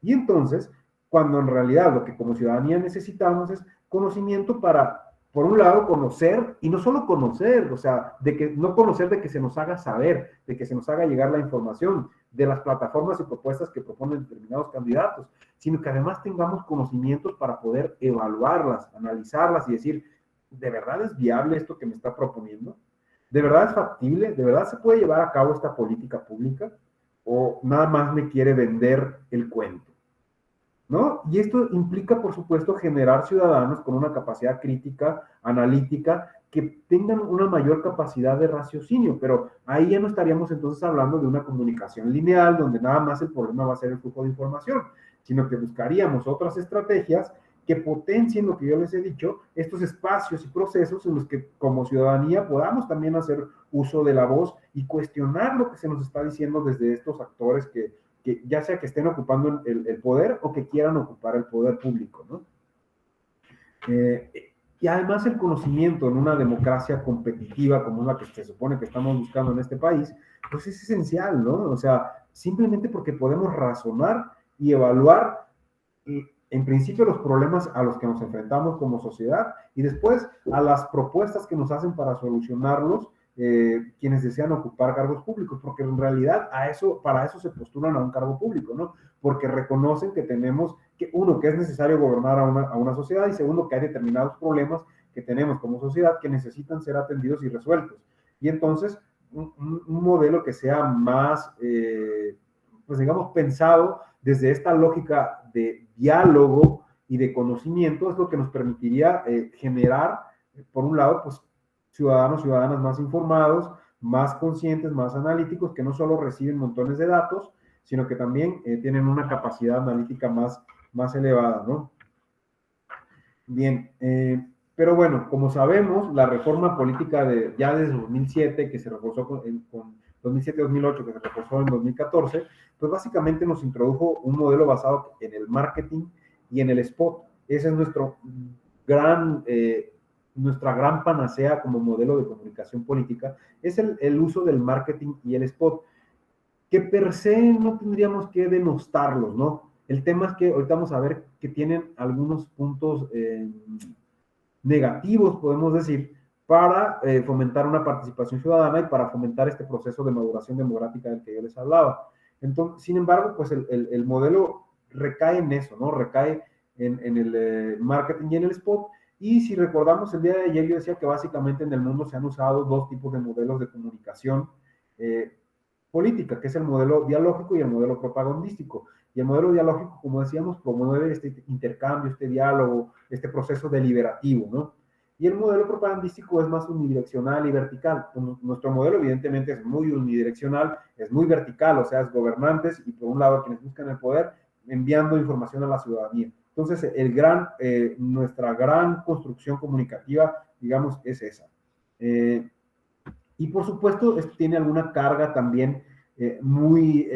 Y entonces, cuando en realidad lo que como ciudadanía necesitamos es conocimiento para, por un lado, conocer, y no solo conocer, o sea, no conocer de que se nos haga saber, de que se nos haga llegar la información de las plataformas y propuestas que proponen determinados candidatos, sino que además tengamos conocimientos para poder evaluarlas, analizarlas y decir, ¿de verdad es viable esto que me está proponiendo? ¿De verdad es factible? ¿De verdad se puede llevar a cabo esta política pública? ¿O nada más me quiere vender el cuento? ¿No? Y esto implica, por supuesto, generar ciudadanos con una capacidad crítica, analítica, que tengan una mayor capacidad de raciocinio, pero ahí ya no estaríamos entonces hablando de una comunicación lineal, donde nada más el problema va a ser el flujo de información, sino que buscaríamos otras estrategias que potencien lo que yo les he dicho, estos espacios y procesos en los que como ciudadanía podamos también hacer uso de la voz y cuestionar lo que se nos está diciendo desde estos actores que ya sea que estén ocupando el poder o que quieran ocupar el poder público, ¿no? Y además el conocimiento en una democracia competitiva como la que se supone que estamos buscando en este país, pues es esencial, ¿no? O sea, simplemente porque podemos razonar y evaluar en principio los problemas a los que nos enfrentamos como sociedad y después a las propuestas que nos hacen para solucionarlos quienes desean ocupar cargos públicos, porque en realidad para eso se postulan a un cargo público, ¿no? Porque reconocen que tenemos, que es necesario gobernar a una sociedad, y segundo, que hay determinados problemas que tenemos como sociedad que necesitan ser atendidos y resueltos. Y entonces, un modelo que sea más, pues digamos, pensado desde esta lógica de diálogo y de conocimiento es lo que nos permitiría generar, por un lado, pues, ciudadanas más informados, más conscientes, más analíticos, que no solo reciben montones de datos, sino que también tienen una capacidad analítica más elevada, ¿no? Bien, pero bueno, como sabemos, la reforma política ya desde 2007, que se reforzó con 2007-2008, que se reforzó en 2014, pues básicamente nos introdujo un modelo basado en el marketing y en el spot. Ese es nuestra gran panacea como modelo de comunicación política, es el uso del marketing y el spot, que per se no tendríamos que denostarlos, ¿no? El tema es que ahorita vamos a ver que tienen algunos puntos negativos, podemos decir, para fomentar una participación ciudadana y para fomentar este proceso de maduración democrática del que yo les hablaba. Entonces, sin embargo, pues el modelo recae en eso, ¿no? Recae en el marketing y en el spot. Y si recordamos, el día de ayer yo decía que básicamente en el mundo se han usado dos tipos de modelos de comunicación política, que es el modelo dialógico y el modelo propagandístico. Y el modelo dialógico, como decíamos, promueve este intercambio, este diálogo, este proceso deliberativo, ¿no? Y el modelo propagandístico es más unidireccional y vertical. Nuestro modelo evidentemente es muy unidireccional, es muy vertical, o sea, es gobernantes y por un lado quienes buscan el poder enviando información a la ciudadanía. Entonces, nuestra gran construcción comunicativa, digamos, es esa. Y por supuesto, esto tiene alguna carga también muy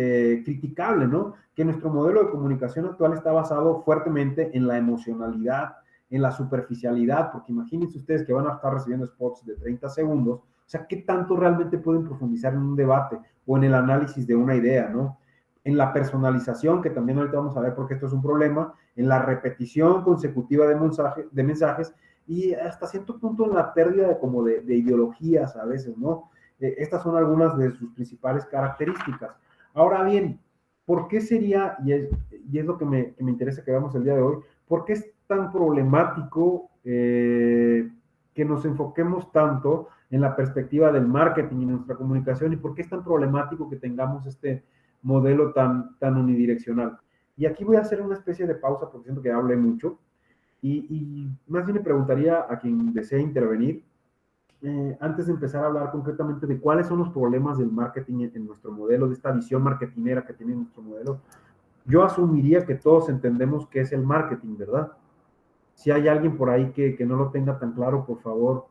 criticable, ¿no? Que nuestro modelo de comunicación actual está basado fuertemente en la emocionalidad, en la superficialidad, porque imagínense ustedes que van a estar recibiendo spots de 30 segundos, o sea, ¿qué tanto realmente pueden profundizar en un debate o en el análisis de una idea, ¿no? En la personalización, que también ahorita vamos a ver porque esto es un problema, en la repetición consecutiva de mensajes y hasta cierto punto en la pérdida de ideologías a veces, ¿no? Estas son algunas de sus principales características. Ahora bien, ¿por qué sería, y es lo que me interesa que veamos el día de hoy, por qué es tan problemático que nos enfoquemos tanto en la perspectiva del marketing y nuestra comunicación y por qué es tan problemático que tengamos este modelo tan unidireccional? Y aquí voy a hacer una especie de pausa porque siento que hablé mucho y más bien le preguntaría a quien desee intervenir, antes de empezar a hablar concretamente de cuáles son los problemas del marketing en nuestro modelo, de esta visión marketingera que tiene nuestro modelo, yo asumiría que todos entendemos qué es el marketing, ¿verdad? Si hay alguien por ahí que no lo tenga tan claro, por favor,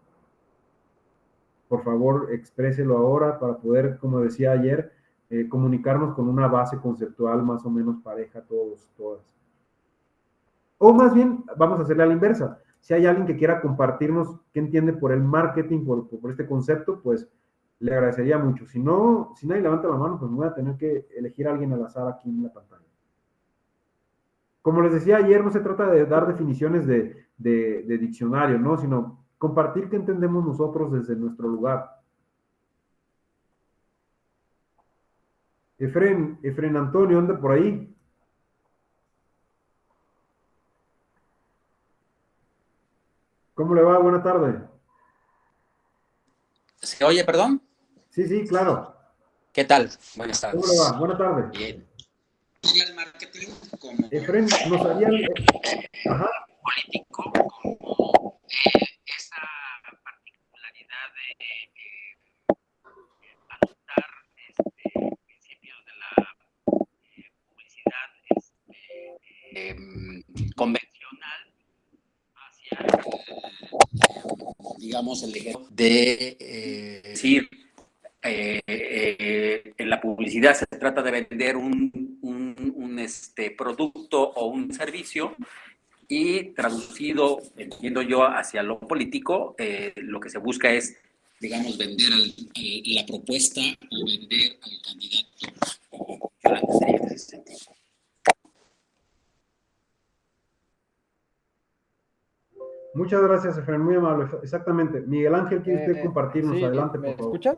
expréselo ahora para poder, como decía ayer, comunicarnos con una base conceptual más o menos pareja todas. O más bien, vamos a hacerle a la inversa. Si hay alguien que quiera compartirnos qué entiende por el marketing, por este concepto, pues le agradecería mucho. Si nadie levanta la mano, pues me voy a tener que elegir a alguien al azar aquí en la pantalla. Como les decía ayer, no se trata de dar definiciones de diccionario, ¿no? Sino compartir qué entendemos nosotros desde nuestro lugar. Efren Antonio, anda por ahí. ¿Cómo le va? Buena tarde. ¿Se oye, perdón? Sí, claro. ¿Qué tal? Buenas tardes. ¿Cómo le va? Buena tarde. Bien. El marketing como Efren, nos harían... Ajá. político, como esa particularidad de adoptar principios de la publicidad convencional hacia, digamos, el ejemplo de decir, en la publicidad se trata de vender un producto o un servicio y traducido, entiendo yo, hacia lo político, lo que se busca es, digamos, vender la propuesta o vender al candidato. Yo la entendería en ese sentido. Muchas gracias, Efraín, muy amable. Exactamente. Miguel Ángel, ¿quiere usted compartirnos? Sí, Adelante, ¿me por favor. escuchan?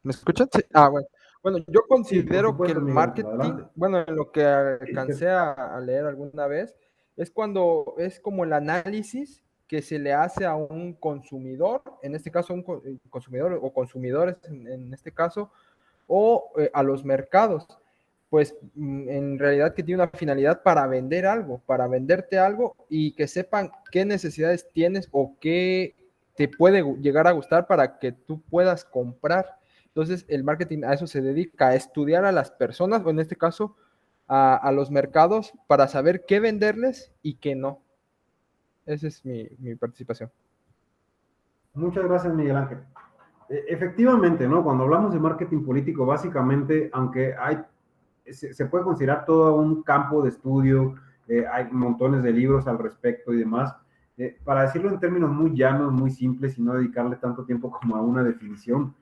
¿Me escuchan? Sí. Bueno. Bueno, yo considero supuesto, que el Miguel Ángel, marketing, adelante. bueno, en lo que alcancé a leer alguna vez, es cuando es como el análisis que se le hace a un consumidor, en este caso un consumidor o consumidores en este caso, o a los mercados, pues en realidad que tiene una finalidad para vender algo, para venderte algo y que sepan qué necesidades tienes o qué te puede llegar a gustar para que tú puedas comprar. Entonces el marketing a eso se dedica, a estudiar a las personas, o en este caso a los mercados, para saber qué venderles y qué no. Esa es mi participación. Muchas gracias, Miguel Ángel. Efectivamente, ¿no? Cuando hablamos de marketing político, básicamente, aunque se puede considerar todo un campo de estudio, hay montones de libros al respecto y demás, para decirlo en términos muy llanos, muy simples y no dedicarle tanto tiempo como a una definición,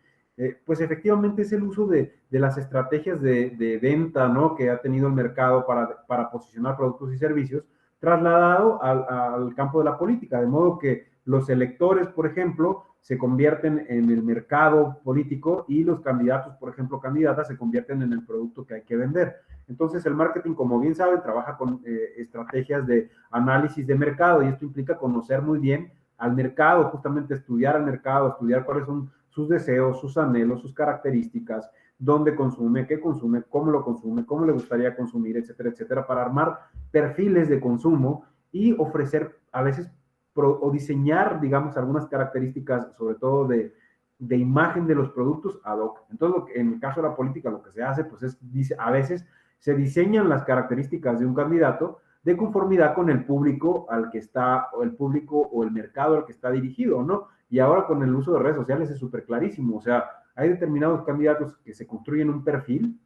pues efectivamente es el uso de las estrategias de venta, ¿no? Que ha tenido el mercado para posicionar productos y servicios, trasladado al campo de la política, de modo que los electores, por ejemplo, se convierten en el mercado político y los candidatos, por ejemplo, candidatas, se convierten en el producto que hay que vender. Entonces, el marketing, como bien saben, trabaja con estrategias de análisis de mercado y esto implica conocer muy bien al mercado, justamente estudiar al mercado, estudiar cuáles son sus deseos, sus anhelos, sus características, dónde consume, qué consume, cómo lo consume, cómo le gustaría consumir, etcétera, etcétera, para armar perfiles de consumo y ofrecer a veces o diseñar, digamos, algunas características, sobre todo de imagen de los productos ad hoc. Entonces, en el caso de la política, lo que se hace, pues a veces se diseñan las características de un candidato de conformidad con el público al que está, o el público o el mercado al que está dirigido, ¿no? Y ahora con el uso de redes sociales es súper clarísimo. O sea, hay determinados candidatos que se construyen un perfil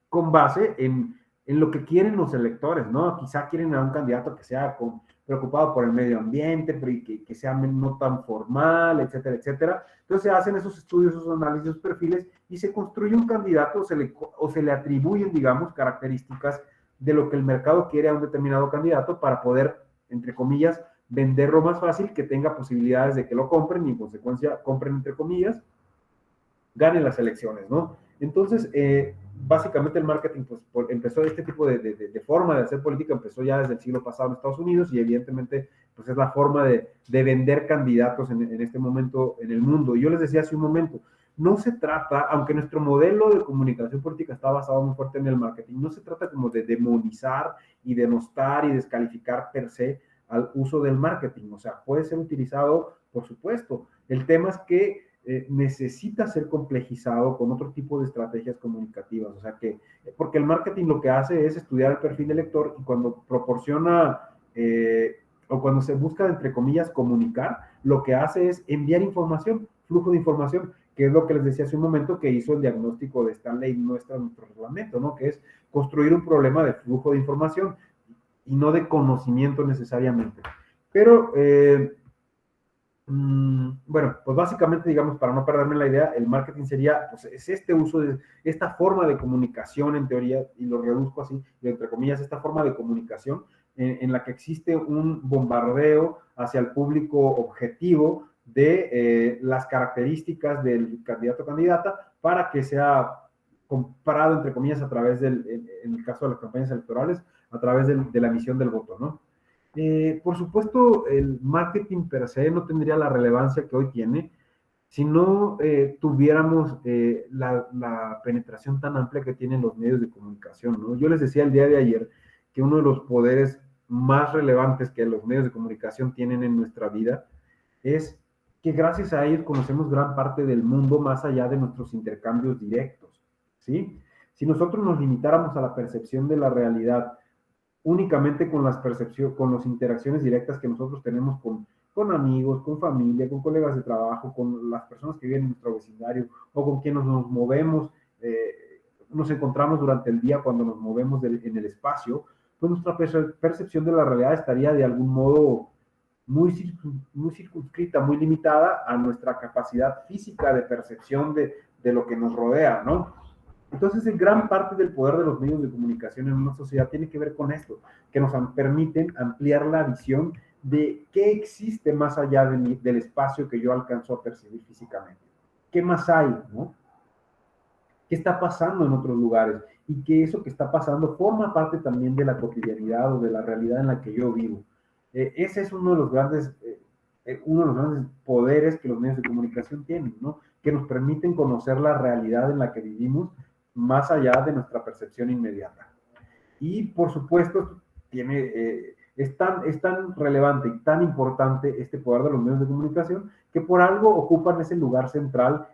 con base en lo que quieren los electores, ¿no? Quizá quieren a un candidato que sea preocupado por el medio ambiente, pero que sea no tan formal, etcétera, etcétera. Entonces se hacen esos estudios, esos análisis, esos perfiles, y se construye un candidato o se le atribuyen, digamos, características de lo que el mercado quiere a un determinado candidato para poder, entre comillas, venderlo más fácil, que tenga posibilidades de que lo compren y en consecuencia compren, entre comillas, ganen las elecciones, ¿no? Entonces, básicamente el marketing pues, empezó, este tipo de forma de hacer política empezó ya desde el siglo pasado en Estados Unidos, y evidentemente pues es la forma de vender candidatos en este momento en el mundo. Y yo les decía hace un momento, no se trata, aunque nuestro modelo de comunicación política está basado muy fuerte en el marketing, no se trata como de demonizar y denostar y descalificar per se al uso del marketing. O sea, puede ser utilizado, por supuesto. El tema es que necesita ser complejizado con otro tipo de estrategias comunicativas. O sea, porque el marketing lo que hace es estudiar el perfil del lector, y cuando proporciona o cuando se busca, entre comillas, comunicar, lo que hace es enviar información, flujo de información, que es lo que les decía hace un momento, que hizo el diagnóstico de esta ley nuestra, nuestro reglamento, ¿no? Que es construir un problema de flujo de información y no de conocimiento necesariamente. Pero, bueno, pues básicamente, digamos, para no perderme la idea, el marketing sería, pues, es este uso de esta forma de comunicación, en teoría, y lo reduzco así, entre comillas, esta forma de comunicación en la que existe un bombardeo hacia el público objetivo de las características del candidato o candidata para que sea comprado, entre comillas, a través en el caso de las campañas electorales, a través de la emisión del voto, ¿no? Por supuesto, el marketing per se no tendría la relevancia que hoy tiene si no tuviéramos la penetración tan amplia que tienen los medios de comunicación, ¿no? Yo les decía el día de ayer que uno de los poderes más relevantes que los medios de comunicación tienen en nuestra vida es que gracias a ellos conocemos gran parte del mundo más allá de nuestros intercambios directos, ¿sí? Si nosotros nos limitáramos a la percepción de la realidad únicamente con las interacciones directas que nosotros tenemos con amigos, con familia, con colegas de trabajo, con las personas que viven en nuestro vecindario o con quienes nos movemos, nos encontramos durante el día cuando nos movemos en el espacio, pues nuestra percepción de la realidad estaría de algún modo muy circunscrita, muy limitada a nuestra capacidad física de percepción de lo que nos rodea, ¿no? Entonces, gran parte del poder de los medios de comunicación en una sociedad tiene que ver con esto, que nos permiten ampliar la visión de qué existe más allá del espacio que yo alcanzo a percibir físicamente. ¿Qué más hay, no? ¿Qué está pasando en otros lugares? Y que eso que está pasando forma parte también de la cotidianidad o de la realidad en la que yo vivo. Ese es uno de los grandes poderes que los medios de comunicación tienen, ¿no? Que nos permiten conocer la realidad en la que vivimos más allá de nuestra percepción inmediata. Y, por supuesto, es tan relevante y tan importante este poder de los medios de comunicación que por algo ocupan ese lugar central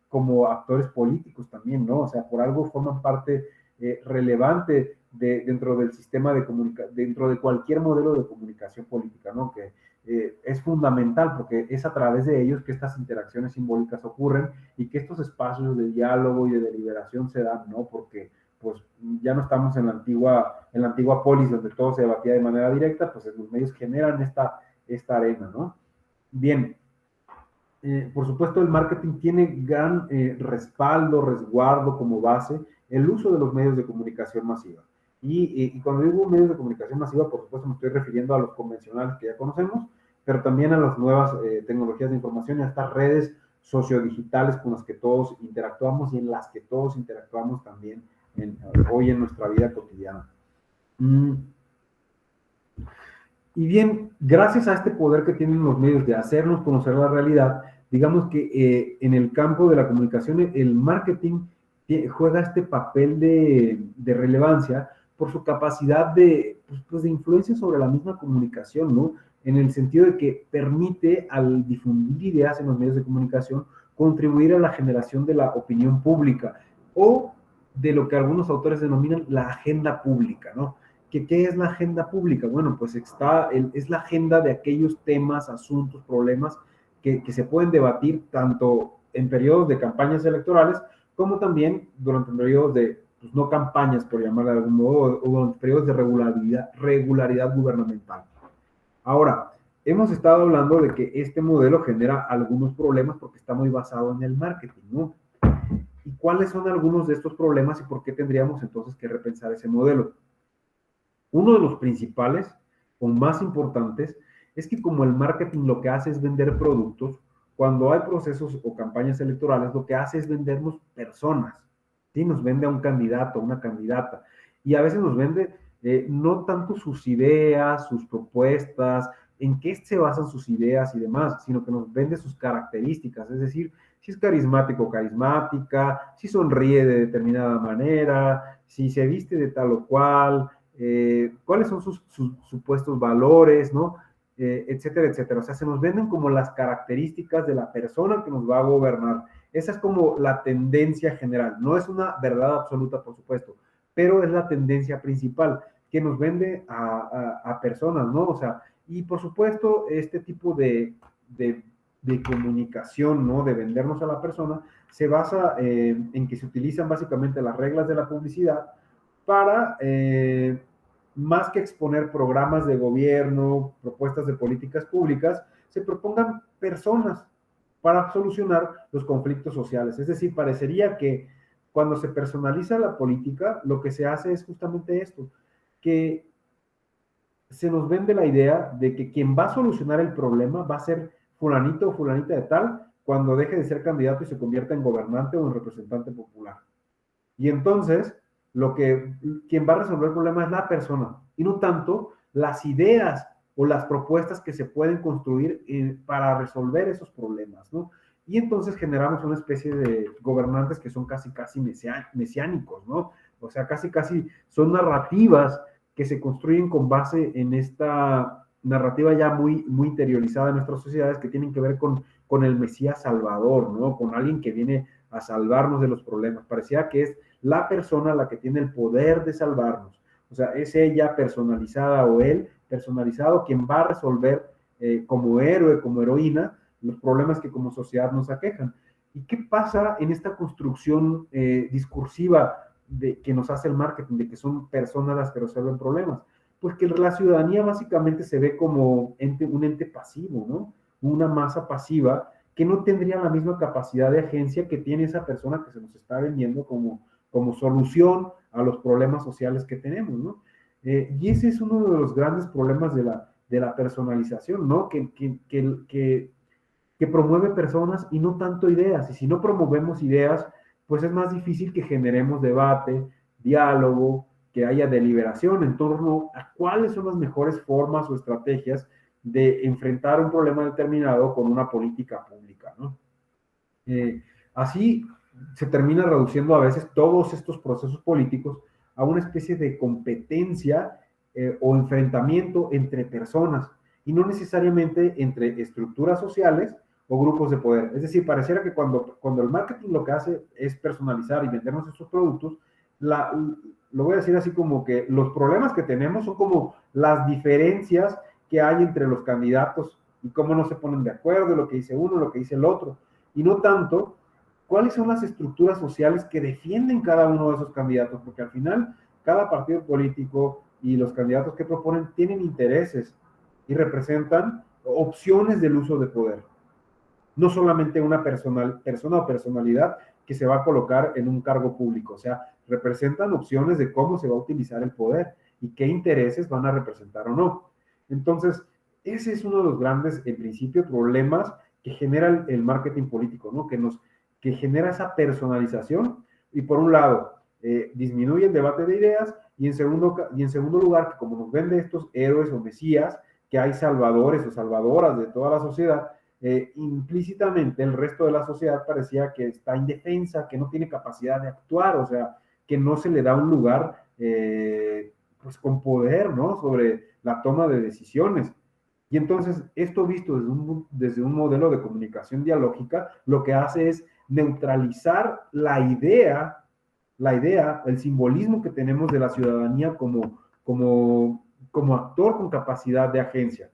como actores políticos también, ¿no? O sea, por algo forman parte relevante dentro del sistema de comunicación, dentro de cualquier modelo de comunicación política, ¿no? Que es fundamental porque es a través de ellos que estas interacciones simbólicas ocurren y que estos espacios de diálogo y de deliberación se dan, ¿no? Porque pues ya no estamos en la antigua polis donde todo se debatía de manera directa, pues los medios generan esta arena, ¿no? Bien, por supuesto el marketing tiene gran respaldo, resguardo como base el uso de los medios de comunicación masiva. Y cuando digo medios de comunicación masiva, por supuesto me estoy refiriendo a los convencionales que ya conocemos, pero también a las nuevas tecnologías de información y a estas redes sociodigitales con las que todos interactuamos y en las que todos interactuamos también hoy en nuestra vida cotidiana. Y bien, gracias a este poder que tienen los medios de hacernos conocer la realidad, digamos que en el campo de la comunicación el marketing juega este papel de relevancia por su capacidad de influencia sobre la misma comunicación, ¿no? en el sentido de que permite, al difundir ideas en los medios de comunicación, contribuir a la generación de la opinión pública o de lo que algunos autores denominan la agenda pública, ¿no? ¿Qué es la agenda pública? Bueno, pues es la agenda de aquellos temas, asuntos, problemas que se pueden debatir tanto en periodos de campañas electorales como también durante periodos de, pues, no campañas, por llamarla de algún modo, o durante periodos de regularidad gubernamental. Ahora, hemos estado hablando de que este modelo genera algunos problemas porque está muy basado en el marketing, ¿no? ¿Y cuáles son algunos de estos problemas y por qué tendríamos entonces que repensar ese modelo? Uno de los principales o más importantes es que como el marketing lo que hace es vender productos, cuando hay procesos o campañas electorales, lo que hace es vendernos personas, ¿sí? Nos vende a un candidato, a una candidata, y a veces nos vende no tanto sus ideas, sus propuestas, en qué se basan sus ideas y demás, sino que nos vende sus características, es decir, si es carismático o carismática, si sonríe de determinada manera, si se viste de tal o cual, cuáles son sus supuestos valores, ¿no? Etcétera, etcétera. O sea, se nos venden como las características de la persona que nos va a gobernar. Esa es como la tendencia general. No es una verdad absoluta, por supuesto, pero es la tendencia principal que nos vende a personas, ¿no? O sea, y por supuesto, este tipo de comunicación, ¿no? De vendernos a la persona, se basa en que se utilizan básicamente las reglas de la publicidad para, más que exponer programas de gobierno, propuestas de políticas públicas, se propongan personas para solucionar los conflictos sociales. Es decir, parecería que cuando se personaliza la política, lo que se hace es justamente esto, que se nos vende la idea de que quien va a solucionar el problema va a ser fulanito o fulanita de tal cuando deje de ser candidato y se convierta en gobernante o en representante popular. Y entonces, quien va a resolver el problema es la persona y no tanto las ideas o las propuestas que se pueden construir para resolver esos problemas, ¿no? Y entonces generamos una especie de gobernantes que son casi mesiánicos, ¿no? O sea, casi son narrativas que se construyen con base en esta narrativa ya muy interiorizada en nuestras sociedades, que tienen que ver con el Mesías Salvador, ¿no? Con alguien que viene a salvarnos de los problemas. Parecía que es la persona la que tiene el poder de salvarnos. O sea, es ella personalizada o él personalizado quien va a resolver como héroe, como heroína, los problemas que como sociedad nos aquejan. ¿Y qué pasa en esta construcción discursiva que nos hace el marketing, de que son personas las que resuelven problemas? Pues que la ciudadanía básicamente se ve como un ente pasivo, ¿no? Una masa pasiva que no tendría la misma capacidad de agencia que tiene esa persona que se nos está vendiendo como solución a los problemas sociales que tenemos, ¿no? Y ese es uno de los grandes problemas de la personalización, ¿no? Que promueve personas y no tanto ideas. Y si no promovemos ideas, pues es más difícil que generemos debate, diálogo, que haya deliberación en torno a cuáles son las mejores formas o estrategias de enfrentar un problema determinado con una política pública, ¿no? Así se termina reduciendo a veces todos estos procesos políticos a una especie de competencia o enfrentamiento entre personas y no necesariamente entre estructuras sociales o grupos de poder. Es decir, pareciera que cuando el marketing lo que hace es personalizar y vendernos estos productos, lo voy a decir así como que los problemas que tenemos son como las diferencias que hay entre los candidatos y cómo no se ponen de acuerdo, lo que dice uno, lo que dice el otro, y no tanto cuáles son las estructuras sociales que defienden cada uno de esos candidatos, porque al final cada partido político y los candidatos que proponen tienen intereses y representan opciones del uso de poder. No solamente una persona o personalidad que se va a colocar en un cargo público, o sea, representan opciones de cómo se va a utilizar el poder y qué intereses van a representar o no. Entonces, ese es uno de los grandes, en principio, problemas que genera el marketing político, ¿no? Que genera esa personalización y, por un lado, disminuye el debate de ideas y en segundo lugar, que como nos vende estos héroes o mesías, que hay salvadores o salvadoras de toda la sociedad, implícitamente el resto de la sociedad parecía que está indefensa, que no tiene capacidad de actuar, o sea, que no se le da un lugar pues con poder, ¿no? Sobre la toma de decisiones. Y entonces, esto visto desde un modelo de comunicación dialógica, lo que hace es neutralizar la idea, el simbolismo que tenemos de la ciudadanía como actor con capacidad de agencia.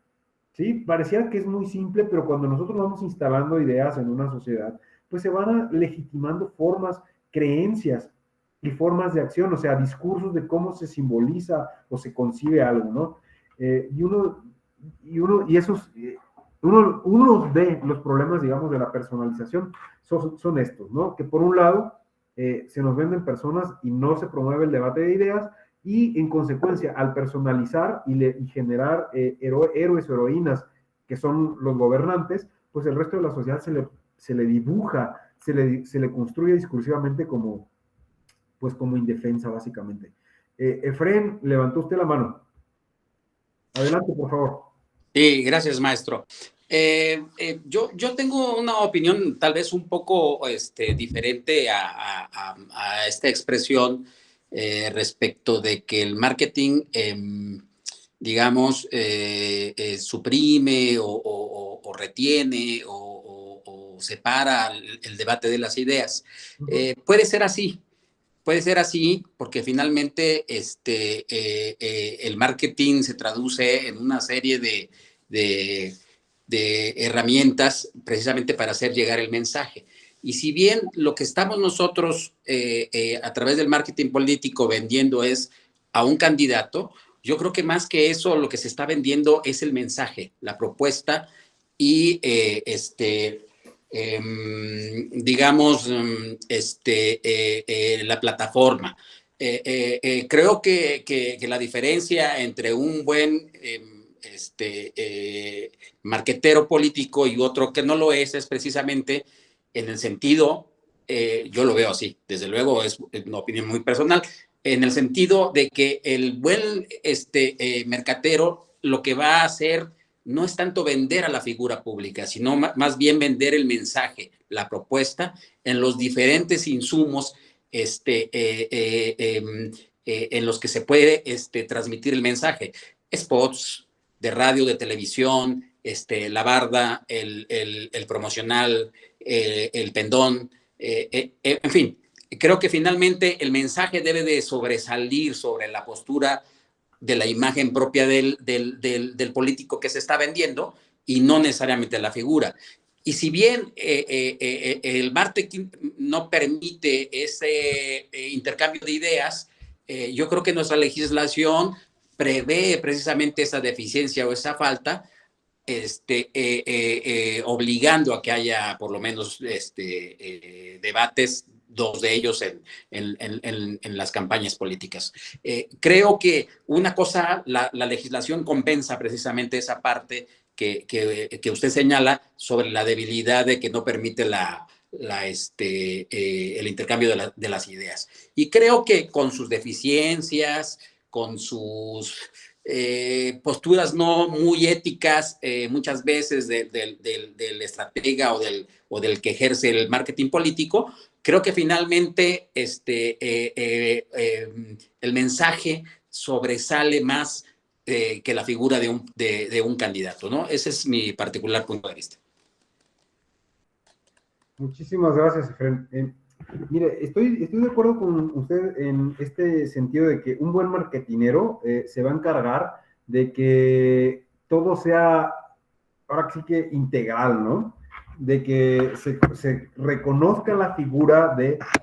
¿Sí? Pareciera que es muy simple, pero cuando nosotros vamos instalando ideas en una sociedad, pues se van legitimando formas, creencias y formas de acción, o sea, discursos de cómo se simboliza o se concibe algo, ¿no? Uno de los problemas, digamos, de la personalización son estos, ¿no? Que por un lado se nos venden personas y no se promueve el debate de ideas, y en consecuencia, al personalizar y generar héroes o heroínas que son los gobernantes, pues el resto de la sociedad se le dibuja, se le construye discursivamente como indefensa, básicamente. Efren, levantó usted la mano. Adelante, por favor. Sí, gracias, maestro. Yo tengo una opinión tal vez un poco diferente a esta expresión respecto de que el marketing, digamos, suprime o retiene o separa el debate de las ideas. Puede ser así. Puede ser así porque finalmente el marketing se traduce en una serie de herramientas precisamente para hacer llegar el mensaje. Y si bien lo que estamos nosotros a través del marketing político vendiendo es a un candidato, yo creo que más que eso lo que se está vendiendo es el mensaje, la propuesta y digamos, la plataforma. Creo que la diferencia entre un buen marquetero político y otro que no lo es precisamente en el sentido, yo lo veo así, desde luego es una opinión muy personal, en el sentido de que el buen mercatero lo que va a hacer no es tanto vender a la figura pública, sino más bien vender el mensaje, la propuesta, en los diferentes insumos en los que se puede transmitir el mensaje. Spots de radio, de televisión, la barda, el promocional, el pendón, en fin. Creo que finalmente el mensaje debe de sobresalir sobre la postura de la imagen propia del político que se está vendiendo y no necesariamente la figura. Y si bien el marketing no permite ese intercambio de ideas, yo creo que nuestra legislación prevé precisamente esa deficiencia o esa falta, obligando a que haya por lo menos debates, dos de ellos en las campañas políticas. Creo que una cosa, la legislación compensa precisamente esa parte que usted señala sobre la debilidad de que no permite el intercambio de las ideas. Y creo que con sus deficiencias, con sus posturas no muy éticas, muchas veces del estratega o del que ejerce el marketing político, creo que finalmente el mensaje sobresale más que la figura de un candidato, ¿no? Ese es mi particular punto de vista. Muchísimas gracias, Efren. Mire, estoy de acuerdo con usted en este sentido de que un buen marketinero se va a encargar de que todo sea, ahora sí que integral, ¿no? De que se reconozca la figura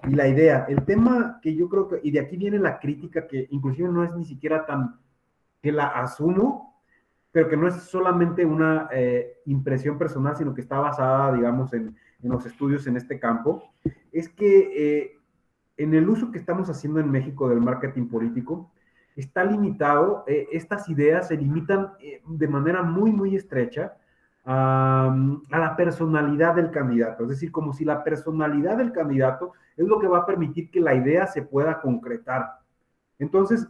y la idea. El tema que yo creo que, y de aquí viene la crítica que inclusive no es ni siquiera tan, que la asumo, pero que no es solamente una impresión personal, sino que está basada, digamos, en los estudios en este campo, es que en el uso que estamos haciendo en México del marketing político, está limitado, estas ideas se limitan de manera muy, muy estrecha a la personalidad del candidato, es decir, como si la personalidad del candidato es lo que va a permitir que la idea se pueda concretar. Entonces,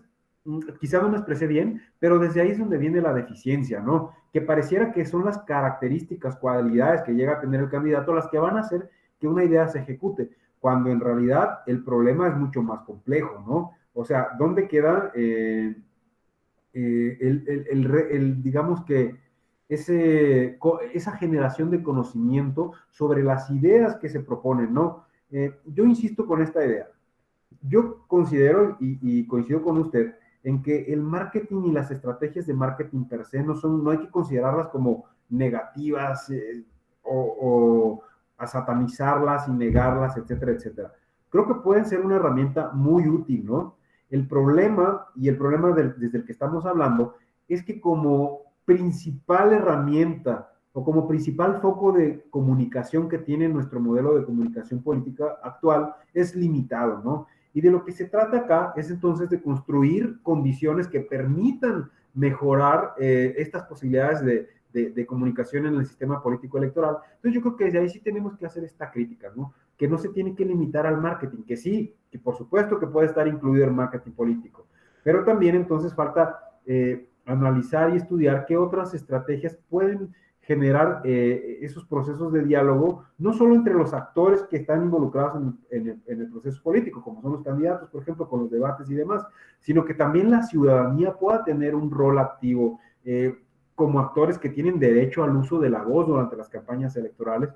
quizá no me expresé bien, pero desde ahí es donde viene la deficiencia, ¿no? Que pareciera que son las características, cualidades que llega a tener el candidato las que van a hacer que una idea se ejecute, cuando en realidad el problema es mucho más complejo, ¿no? O sea, ¿dónde queda digamos que esa generación de conocimiento sobre las ideas que se proponen, ¿no? Yo insisto con esta idea. Yo considero y coincido con usted en que el marketing y las estrategias de marketing per se no hay que considerarlas como negativas o a satanizarlas y negarlas, etcétera, etcétera. Creo que pueden ser una herramienta muy útil, ¿no? El problema desde el que estamos hablando es que como principal herramienta o como principal foco de comunicación que tiene nuestro modelo de comunicación política actual es limitado, ¿no? Y de lo que se trata acá es entonces de construir condiciones que permitan mejorar estas posibilidades de comunicación en el sistema político electoral. Entonces yo creo que desde ahí sí tenemos que hacer esta crítica, ¿no? Que no se tiene que limitar al marketing, que sí, que por supuesto que puede estar incluido el marketing político, pero también entonces falta analizar y estudiar qué otras estrategias pueden generar esos procesos de diálogo, no solo entre los actores que están involucrados en el proceso político, como son los candidatos, por ejemplo, con los debates y demás, sino que también la ciudadanía pueda tener un rol activo como actores que tienen derecho al uso de la voz durante las campañas electorales,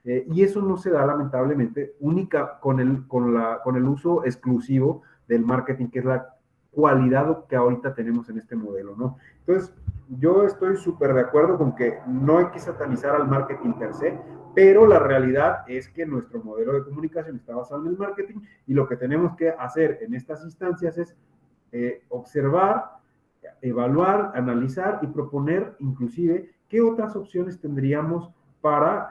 y eso no se da lamentablemente única con el uso exclusivo del marketing, que es la cualidad que ahorita tenemos en este modelo, ¿no? Entonces, yo estoy súper de acuerdo con que no hay que satanizar al marketing per se, pero la realidad es que nuestro modelo de comunicación está basado en el marketing y lo que tenemos que hacer en estas instancias es observar, evaluar, analizar y proponer inclusive qué otras opciones tendríamos para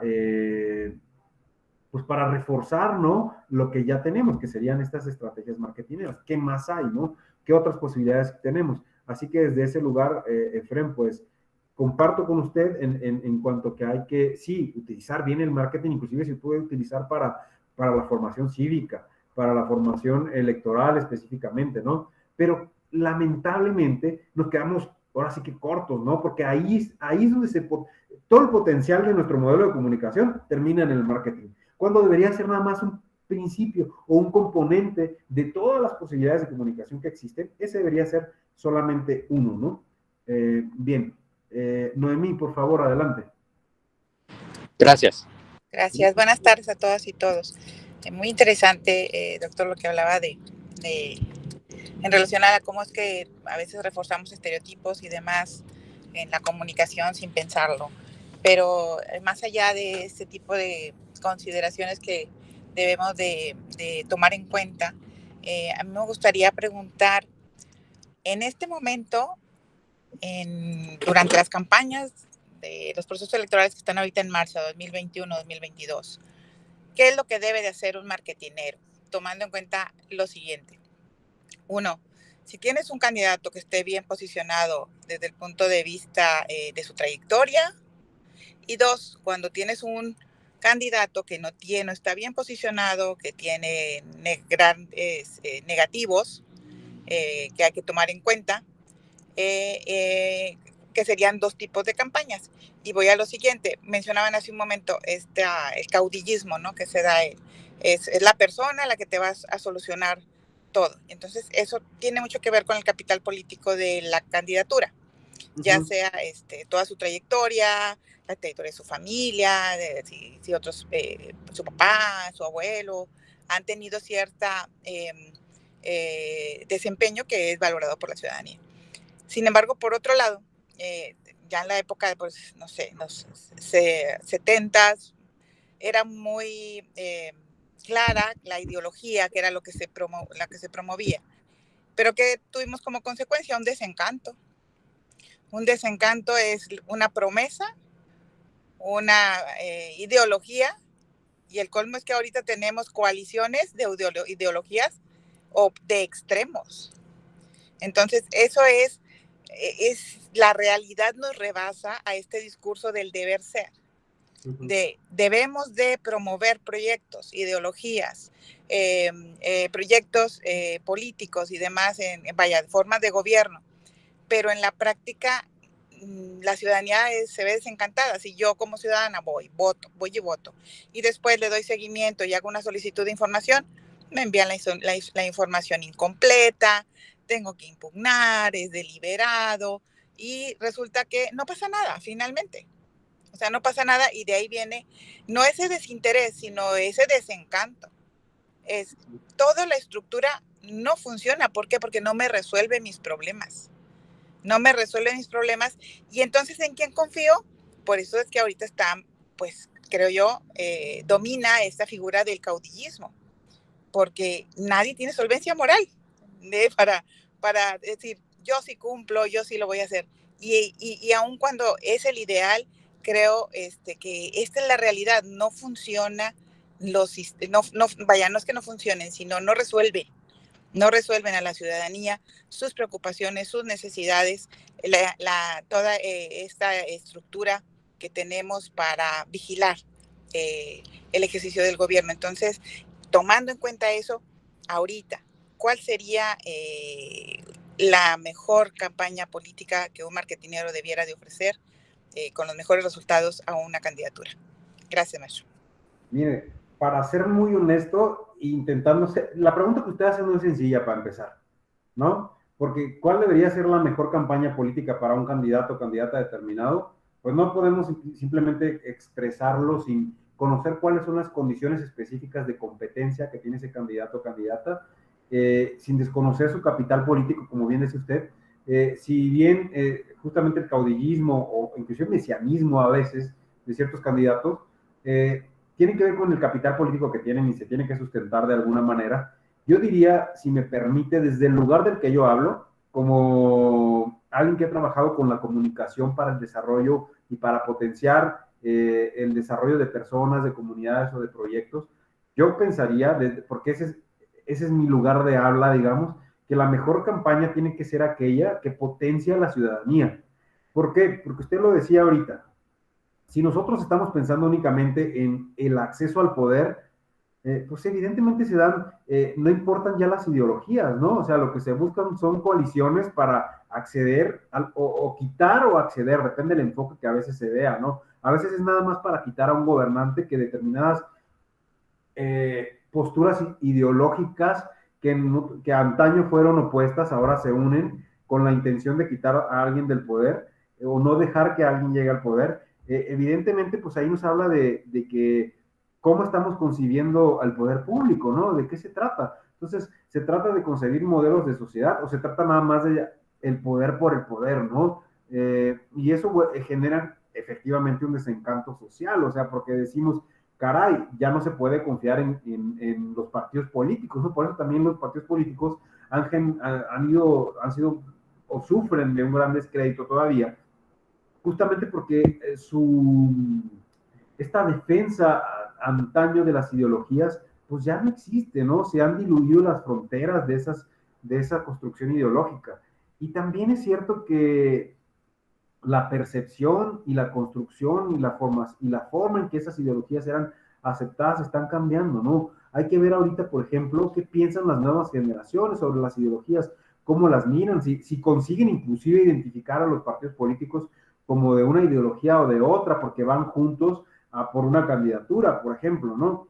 pues para reforzar, ¿no? Lo que ya tenemos, que serían estas estrategias marketineras. ¿Qué más hay, no? ¿Qué otras posibilidades tenemos? Así que desde ese lugar, Efrem, pues comparto con usted en cuanto que hay que, sí, utilizar bien el marketing, inclusive se puede utilizar para la formación cívica, para la formación electoral específicamente, ¿no? Pero lamentablemente nos quedamos ahora sí que cortos, ¿no? Porque ahí es donde todo el potencial de nuestro modelo de comunicación termina en el marketing, cuando debería ser nada más un principio o un componente de todas las posibilidades de comunicación que existen. Ese debería ser solamente uno, ¿no? Bien, Noemí, por favor, adelante. Gracias. Gracias. Buenas tardes a todas y todos. Muy interesante, doctor, lo que hablaba en relación a cómo es que a veces reforzamos estereotipos y demás en la comunicación sin pensarlo. Pero más allá de este tipo de consideraciones que debemos de tomar en cuenta, a mí me gustaría preguntar, en este momento, durante las campañas de los procesos electorales que están ahorita en marcha, 2021-2022, ¿qué es lo que debe de hacer un marketinero? Tomando en cuenta lo siguiente. Uno, si tienes un candidato que esté bien posicionado desde el punto de vista de su trayectoria, y dos, cuando tienes un candidato que no está bien posicionado, que tiene grandes negativos que hay que tomar en cuenta, que serían dos tipos de campañas. Y voy a lo siguiente, mencionaban hace un momento el caudillismo, ¿no? Que se da, es la persona a la que te vas a solucionar todo. Entonces, eso tiene mucho que ver con el capital político de la candidatura, ya sea toda su trayectoria, la trayectoria de su familia, si otros, su papá, su abuelo, han tenido cierta desempeño que es valorado por la ciudadanía. Sin embargo, por otro lado, ya en la época, pues, no sé, los 70s, era muy clara la ideología, que era la que se promovía, pero que tuvimos como consecuencia un desencanto. Un desencanto es una promesa, una ideología, y el colmo es que ahorita tenemos coaliciones de ideologías o de extremos. Entonces, eso es la realidad nos rebasa a este discurso del deber ser. Debemos de promover proyectos, ideologías, proyectos políticos y demás, formas de gobierno, pero en la práctica la ciudadanía se ve desencantada. Si yo como ciudadana voy y voto, y después le doy seguimiento y hago una solicitud de información, me envían la información incompleta, tengo que impugnar, es deliberado, y resulta que no pasa nada finalmente. O sea, no pasa nada y de ahí viene no ese desinterés, sino ese desencanto. Es toda la estructura no funciona. ¿Por qué? Porque no me resuelve mis problemas. No me resuelve mis problemas. Y entonces, ¿en quién confío? Por eso es que ahorita está, pues, creo yo, domina esta figura del caudillismo. Porque nadie tiene solvencia moral para decir, yo sí cumplo, yo sí lo voy a hacer. Y aun cuando es el ideal, creo que esta es la realidad, no funciona, no es que no funcionen, sino no resuelven a la ciudadanía sus preocupaciones, sus necesidades, toda esta estructura que tenemos para vigilar el ejercicio del gobierno. Entonces, tomando en cuenta eso, ahorita, ¿cuál sería la mejor campaña política que un marketinero debiera de ofrecer con los mejores resultados a una candidatura? Gracias, maestro. Mire, para ser muy honesto, la pregunta que usted hace no es sencilla para empezar, ¿no? Porque ¿cuál debería ser la mejor campaña política para un candidato o candidata determinado? Pues no podemos simplemente expresarlo sin conocer cuáles son las condiciones específicas de competencia que tiene ese candidato o candidata, sin desconocer su capital político, como bien dice usted. Si bien justamente el caudillismo o inclusive el mesianismo a veces de ciertos candidatos tiene que ver con el capital político que tienen y se tiene que sustentar de alguna manera, yo diría, si me permite, desde el lugar del que yo hablo, como alguien que ha trabajado con la comunicación para el desarrollo y para potenciar el desarrollo de personas, de comunidades o de proyectos, yo pensaría, porque ese es mi lugar de habla, digamos, que la mejor campaña tiene que ser aquella que potencia a la ciudadanía. ¿Por qué? Porque usted lo decía ahorita, si nosotros estamos pensando únicamente en el acceso al poder, pues evidentemente no importan ya las ideologías, ¿no? O sea, lo que se buscan son coaliciones para acceder o quitar o acceder, depende del enfoque que a veces se vea, ¿no? A veces es nada más para quitar a un gobernante que determinadas posturas ideológicas que antaño fueron opuestas, ahora se unen con la intención de quitar a alguien del poder o no dejar que alguien llegue al poder. Evidentemente, pues ahí nos habla de que cómo estamos concibiendo al poder público, ¿no? ¿De qué se trata? Entonces, ¿se trata de concebir modelos de sociedad o se trata nada más de el poder por el poder, ¿no? Y eso genera efectivamente un desencanto social, o sea, porque decimos, caray, ya no se puede confiar en los partidos políticos, ¿no? Por eso también los partidos políticos han sido o sufren de un gran descrédito todavía, justamente porque esta defensa antaño de las ideologías, pues ya no existe, ¿no? Se han diluido las fronteras de esa construcción ideológica. Y también es cierto que la percepción y la construcción y la forma en que esas ideologías eran aceptadas están cambiando, ¿no? Hay que ver ahorita, por ejemplo, qué piensan las nuevas generaciones sobre las ideologías, cómo las miran, si consiguen inclusive identificar a los partidos políticos como de una ideología o de otra, porque van juntos por una candidatura, por ejemplo, ¿no?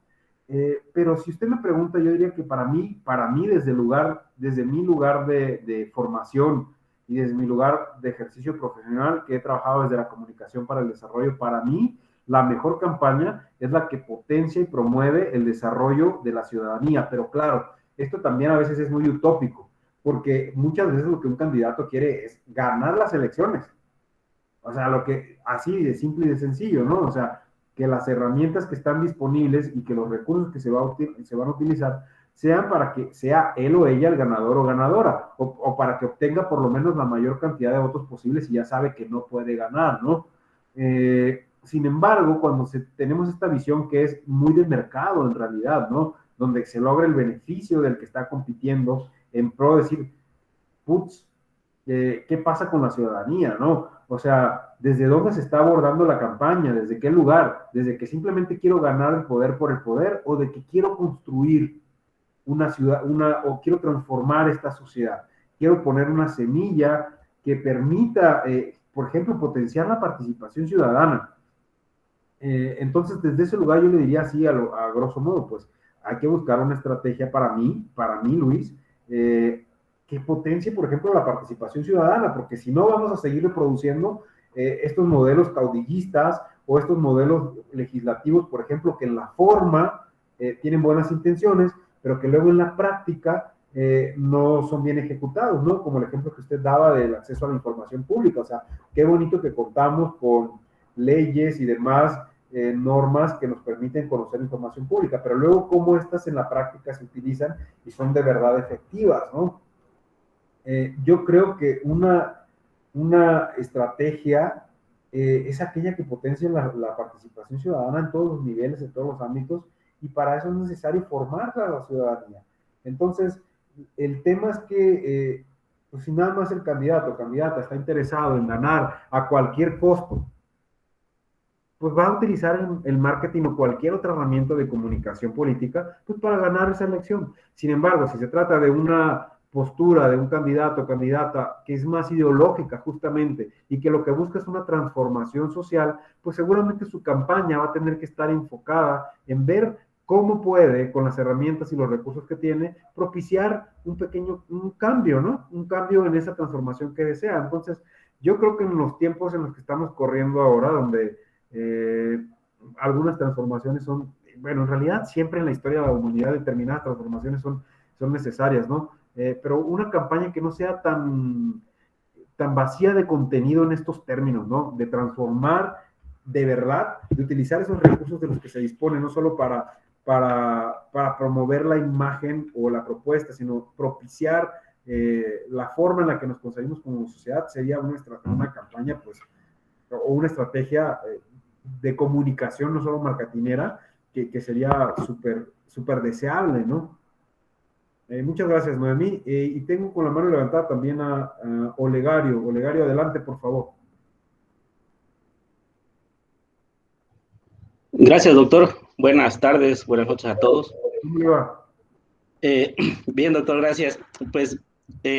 Pero si usted me pregunta, yo diría que para mí desde mi lugar de formación y desde mi lugar de ejercicio profesional, que he trabajado desde la comunicación para el desarrollo, para mí la mejor campaña es la que potencia y promueve el desarrollo de la ciudadanía. Pero claro, esto también a veces es muy utópico, porque muchas veces lo que un candidato quiere es ganar las elecciones. O sea, así de simple y de sencillo, ¿no? O sea, que las herramientas que están disponibles y que los recursos que se van a utilizar sean para que sea él o ella el ganador o ganadora, o para que obtenga por lo menos la mayor cantidad de votos posibles y ya sabe que no puede ganar, ¿no? Sin embargo, cuando tenemos esta visión que es muy de mercado en realidad, ¿no? Donde se logra el beneficio del que está compitiendo en pro de decir, putz, ¿qué pasa con la ciudadanía, no? O sea, ¿desde dónde se está abordando la campaña? ¿Desde qué lugar? ¿Desde que simplemente quiero ganar el poder por el poder o de que quiero construir una ciudad, o quiero transformar esta sociedad? Quiero poner una semilla que permita, por ejemplo, potenciar la participación ciudadana. Entonces, desde ese lugar yo le diría así, a grosso modo, pues hay que buscar una estrategia para mí, Luis, que potencie, por ejemplo, la participación ciudadana, porque si no vamos a seguir reproduciendo estos modelos caudillistas o estos modelos legislativos, por ejemplo, que en la forma tienen buenas intenciones, pero que luego en la práctica no son bien ejecutados, ¿no? Como el ejemplo que usted daba del acceso a la información pública. O sea, qué bonito que contamos con leyes y demás normas que nos permiten conocer información pública, pero luego cómo estas en la práctica se utilizan y son de verdad efectivas, ¿no? Yo creo que una estrategia es aquella que potencia la participación ciudadana en todos los niveles, en todos los ámbitos, y para eso es necesario formar a la ciudadanía. Entonces, el tema es que, pues si nada más el candidato o candidata está interesado en ganar a cualquier costo, pues va a utilizar el marketing o cualquier otra herramienta de comunicación política, pues para ganar esa elección. Sin embargo, si se trata de una postura de un candidato o candidata que es más ideológica justamente y que lo que busca es una transformación social, pues seguramente su campaña va a tener que estar enfocada en ver cómo puede, con las herramientas y los recursos que tiene, propiciar un cambio, ¿no? Un cambio en esa transformación que desea. Entonces, yo creo que en los tiempos en los que estamos corriendo ahora, donde algunas transformaciones son, bueno, en realidad siempre en la historia de la humanidad determinadas transformaciones son necesarias, ¿no? Pero una campaña que no sea tan vacía de contenido en estos términos, ¿no? De transformar de verdad, de utilizar esos recursos de los que se dispone, no solo para promover la imagen o la propuesta, sino propiciar la forma en la que nos concebimos como sociedad, sería una campaña, pues, o una estrategia de comunicación, no solo marketinera, que sería súper deseable, ¿no? Muchas gracias, Noemí. Y tengo con la mano levantada también a Olegario. Olegario, adelante, por favor. Gracias, doctor. Buenas tardes, buenas noches a todos. ¿Cómo le va? Bien, doctor, gracias. Pues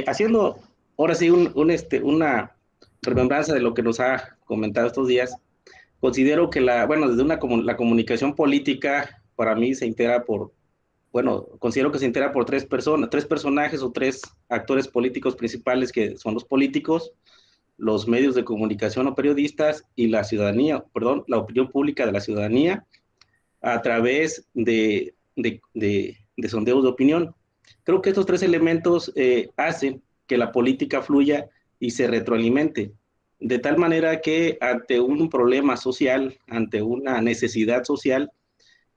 haciendo ahora sí una remembranza de lo que nos ha comentado estos días, considero que la comunicación política para mí se integra considero que se integra por tres personajes o tres actores políticos principales, que son los políticos, los medios de comunicación o periodistas y la ciudadanía, la opinión pública de la ciudadanía a través de sondeos de opinión. Creo que estos tres elementos hacen que la política fluya y se retroalimente, de tal manera que ante un problema social, ante una necesidad social,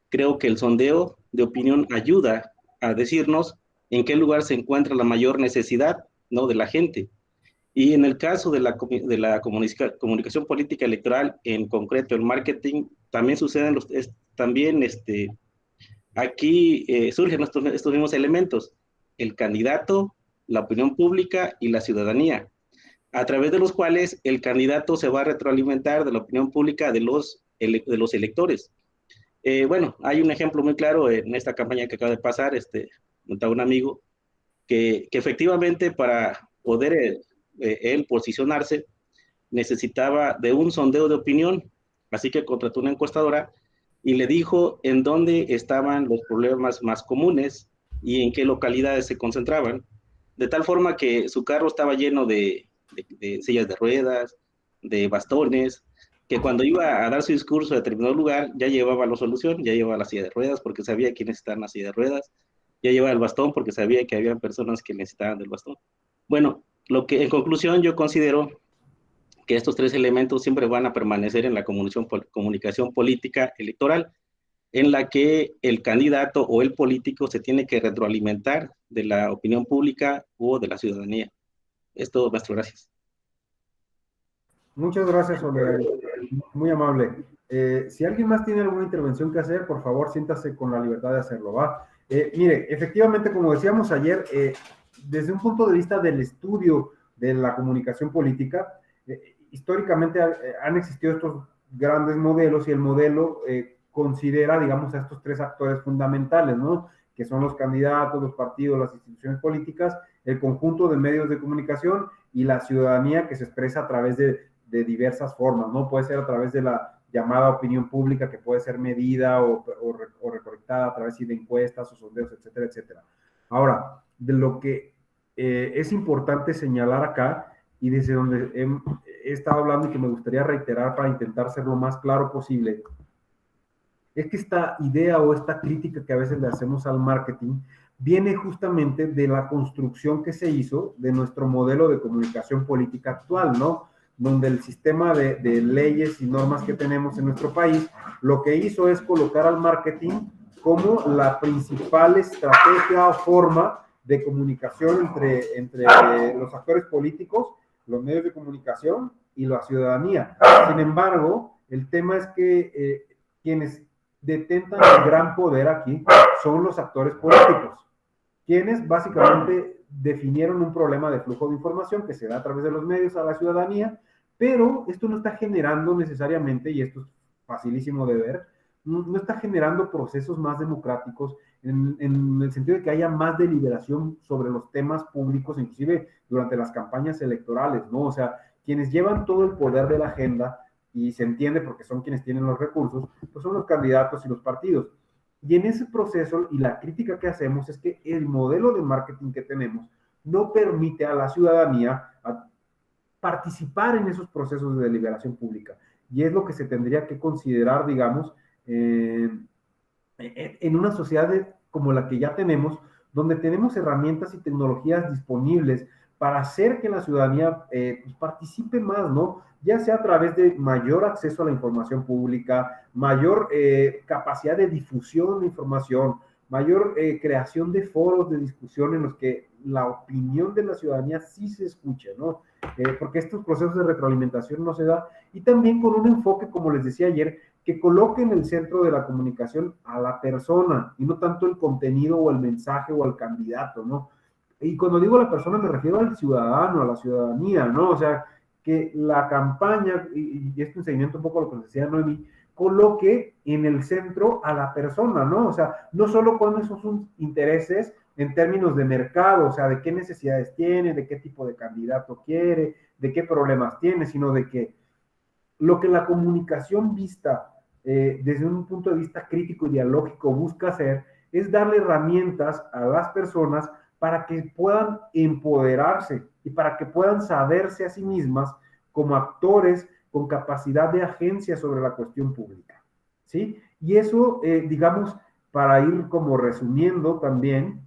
creo que el sondeo de opinión ayuda a decirnos en qué lugar se encuentra la mayor necesidad, ¿no?, de la gente. Y en el caso de la comunicación política electoral, en concreto el marketing, también suceden aquí surgen estos mismos elementos: el candidato, la opinión pública y la ciudadanía, a través de los cuales el candidato se va a retroalimentar de la opinión pública de los electores. Hay un ejemplo muy claro en esta campaña que acaba de pasar, notaba un amigo que efectivamente para poder él posicionarse necesitaba de un sondeo de opinión, así que contrató una encuestadora y le dijo en dónde estaban los problemas más comunes y en qué localidades se concentraban, de tal forma que su carro estaba lleno de sillas de ruedas, de bastones, que cuando iba a dar su discurso a determinado lugar ya llevaba la solución, ya llevaba la silla de ruedas porque sabía quiénes estaban en la silla de ruedas, ya llevaba el bastón porque sabía que había personas que necesitaban del bastón. Bueno, en conclusión yo considero que estos tres elementos siempre van a permanecer en la comunicación política electoral, en la que el candidato o el político se tiene que retroalimentar de la opinión pública o de la ciudadanía. Es todo, maestro, gracias. Muchas gracias, Olegario. Muy amable. Si alguien más tiene alguna intervención que hacer, por favor, siéntase con la libertad de hacerlo, ¿va? Mire, efectivamente, como decíamos ayer, desde un punto de vista del estudio de la comunicación política, históricamente han existido estos grandes modelos y el modelo considera, digamos, a estos tres actores fundamentales, ¿no?, que son los candidatos, los partidos, las instituciones políticas, el conjunto de medios de comunicación y la ciudadanía, que se expresa a través de diversas formas, ¿no? Puede ser a través de la llamada opinión pública, que puede ser medida o recolectada a través de encuestas o sondeos, etcétera, etcétera. Ahora, de lo que es importante señalar acá, y desde donde he estado hablando y que me gustaría reiterar para intentar ser lo más claro posible, es que esta idea o esta crítica que a veces le hacemos al marketing viene justamente de la construcción que se hizo de nuestro modelo de comunicación política actual, ¿no? Donde el sistema de leyes y normas que tenemos en nuestro país, lo que hizo es colocar al marketing como la principal estrategia o forma de comunicación entre los actores políticos, los medios de comunicación y la ciudadanía. Sin embargo, el tema es que quienes detentan el gran poder aquí son los actores políticos, quienes básicamente definieron un problema de flujo de información que se da a través de los medios a la ciudadanía, pero esto no está generando necesariamente, y esto es facilísimo de ver, no está generando procesos más democráticos en el sentido de que haya más deliberación sobre los temas públicos, inclusive durante las campañas electorales, ¿no? O sea, quienes llevan todo el poder de la agenda, y se entiende porque son quienes tienen los recursos, pues son los candidatos y los partidos. Y en ese proceso, y la crítica que hacemos es que el modelo de marketing que tenemos no permite a la ciudadanía participar en esos procesos de deliberación pública. Y es lo que se tendría que considerar, digamos, en una sociedad como la que ya tenemos, donde tenemos herramientas y tecnologías disponibles para hacer que la ciudadanía pues participe más, ¿no? Ya sea a través de mayor acceso a la información pública, mayor capacidad de difusión de información, mayor creación de foros de discusión en los que la opinión de la ciudadanía sí se escuche, ¿no? Porque estos procesos de retroalimentación no se da, y también con un enfoque, como les decía ayer, que coloque en el centro de la comunicación a la persona, y no tanto el contenido o el mensaje o al candidato, ¿no? Y cuando digo a la persona me refiero al ciudadano, a la ciudadanía, ¿no? O sea, que la campaña, y este enseñamiento un poco lo que nos decía Noemí, coloque en el centro a la persona, ¿no? O sea, no solo cuáles son sus intereses en términos de mercado, o sea, de qué necesidades tiene, de qué tipo de candidato quiere, de qué problemas tiene, sino de que lo que la comunicación vista desde un punto de vista crítico y dialógico busca hacer es darle herramientas a las personas para que puedan empoderarse y para que puedan saberse a sí mismas como actores con capacidad de agencia sobre la cuestión pública, ¿sí? Y eso, digamos, para ir como resumiendo también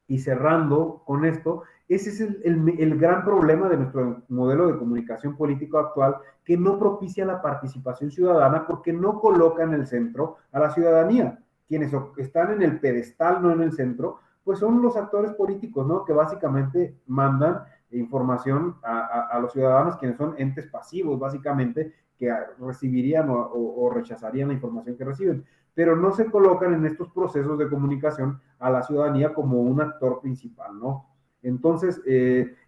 y cerrando con esto, ese es el gran problema de nuestro modelo de comunicación político actual, que no propicia la participación ciudadana porque no coloca en el centro a la ciudadanía. Quienes están en el pedestal, no en el centro, pues son los actores políticos, ¿no? Que básicamente mandan información a los ciudadanos, quienes son entes pasivos, básicamente, que recibirían o rechazarían la información que reciben, pero no se colocan en estos procesos de comunicación a la ciudadanía como un actor principal, ¿no? Entonces,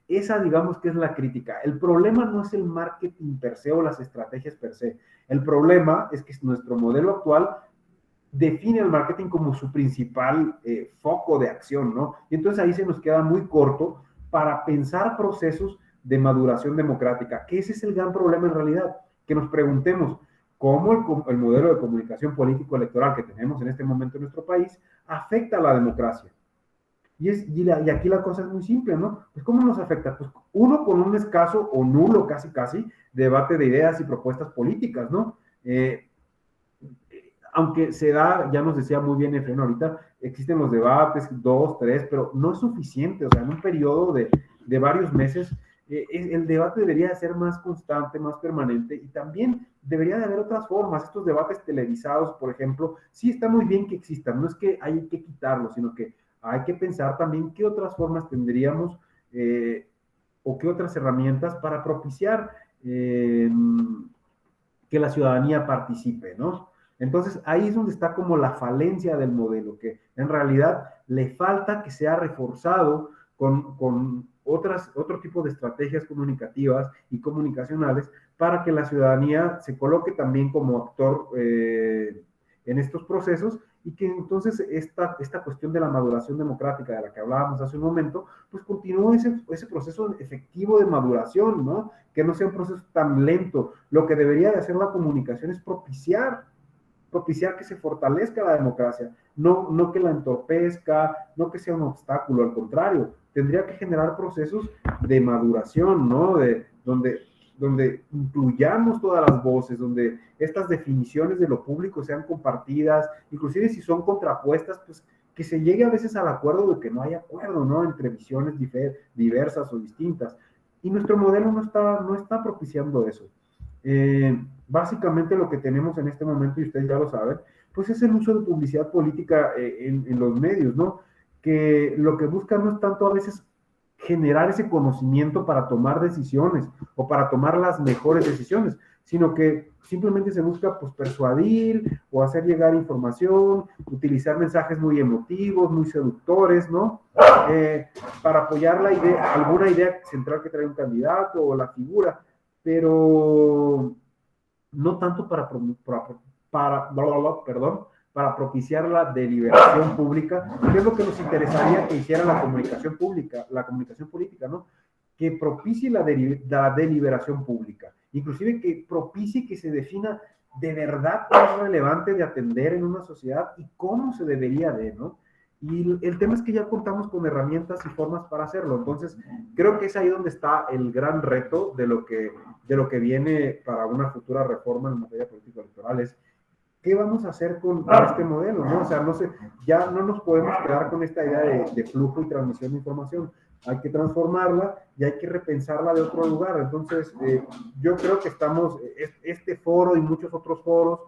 esa digamos que es la crítica. El problema no es el marketing per se o las estrategias per se. El problema es que nuestro modelo actual define el marketing como su principal foco de acción, ¿no? Y entonces ahí se nos queda muy corto para pensar procesos de maduración democrática, que ese es el gran problema en realidad, que nos preguntemos cómo el modelo de comunicación político-electoral que tenemos en este momento en nuestro país afecta a la democracia. Y aquí la cosa es muy simple, ¿no? Pues ¿cómo nos afecta? Pues uno, con un escaso o nulo casi debate de ideas y propuestas políticas, ¿no? Aunque se da, ya nos decía muy bien Efraín ahorita, existen los debates, 2, 3, pero no es suficiente, o sea, en un periodo de varios meses, el debate debería ser más constante, más permanente, y también debería de haber otras formas. Estos debates televisados, por ejemplo, sí está muy bien que existan, no es que hay que quitarlos, sino que hay que pensar también qué otras formas tendríamos o qué otras herramientas para propiciar que la ciudadanía participe, ¿no? Entonces, ahí es donde está como la falencia del modelo, que en realidad le falta que sea reforzado con otro tipo de estrategias comunicativas y comunicacionales para que la ciudadanía se coloque también como actor en estos procesos, y que entonces esta cuestión de la maduración democrática de la que hablábamos hace un momento, pues continúe ese proceso efectivo de maduración, ¿no? Que no sea un proceso tan lento. Lo que debería de hacer la comunicación es propiciar que se fortalezca la democracia, no que la entorpezca, no que sea un obstáculo, al contrario, tendría que generar procesos de maduración, ¿no? Donde incluyamos todas las voces, donde estas definiciones de lo público sean compartidas, inclusive si son contrapuestas, pues que se llegue a veces al acuerdo de que no hay acuerdo, ¿no? Entre visiones diversas o distintas. Y nuestro modelo no está propiciando eso. Básicamente lo que tenemos en este momento, y ustedes ya lo saben, pues es el uso de publicidad política en los medios, ¿no? Que lo que busca no es tanto a veces generar ese conocimiento para tomar decisiones o para tomar las mejores decisiones, sino que simplemente se busca pues persuadir o hacer llegar información, utilizar mensajes muy emotivos, muy seductores, ¿no? Para apoyar la idea, alguna idea central que trae un candidato o la figura, pero no tanto para propiciar la deliberación pública, que es lo que nos interesaría que hiciera la comunicación política, ¿no? Que propicie la deliberación pública, inclusive que propicie que se defina de verdad qué es relevante de atender en una sociedad y cómo se debería de, ¿no? Y el tema es que ya contamos con herramientas y formas para hacerlo. Entonces, creo que es ahí donde está el gran reto de lo que viene para una futura reforma en materia política electoral. Es ¿qué vamos a hacer con este modelo? ¿No? O sea, no sé, ya no nos podemos quedar con esta idea de flujo y transmisión de información. Hay que transformarla y hay que repensarla de otro lugar. Entonces, yo creo que este foro y muchos otros foros,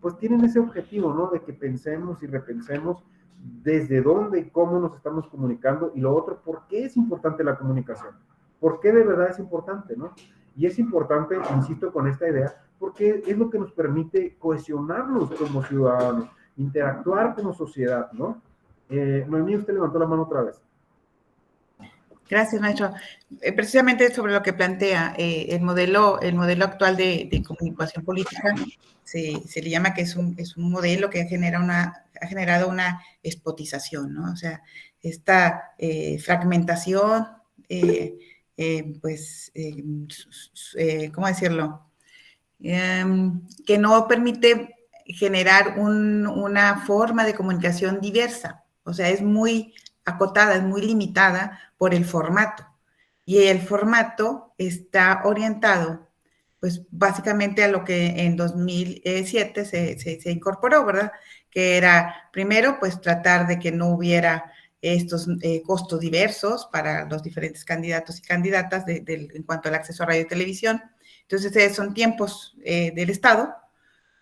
pues tienen ese objetivo, ¿no? De que pensemos y repensemos desde dónde y cómo nos estamos comunicando, y lo otro, ¿por qué es importante la comunicación? ¿Por qué de verdad es importante, no? Y es importante, insisto, con esta idea, porque es lo que nos permite cohesionarnos como ciudadanos, interactuar como sociedad, ¿no? Noemí, usted levantó la mano otra vez. Gracias, maestro. Precisamente sobre lo que plantea el modelo actual de comunicación política, se le llama que es un modelo que ha generado una espotización, ¿no? O sea, esta fragmentación, ¿cómo decirlo? Que no permite generar una forma de comunicación diversa. O sea, es muy acotada, es muy limitada por el formato. Y el formato está orientado, pues, básicamente a lo que en 2007 se incorporó, ¿verdad? Que era, primero, pues, tratar de que no hubiera estos costos diversos para los diferentes candidatos y candidatas en cuanto al acceso a radio y televisión. Entonces, son tiempos del Estado,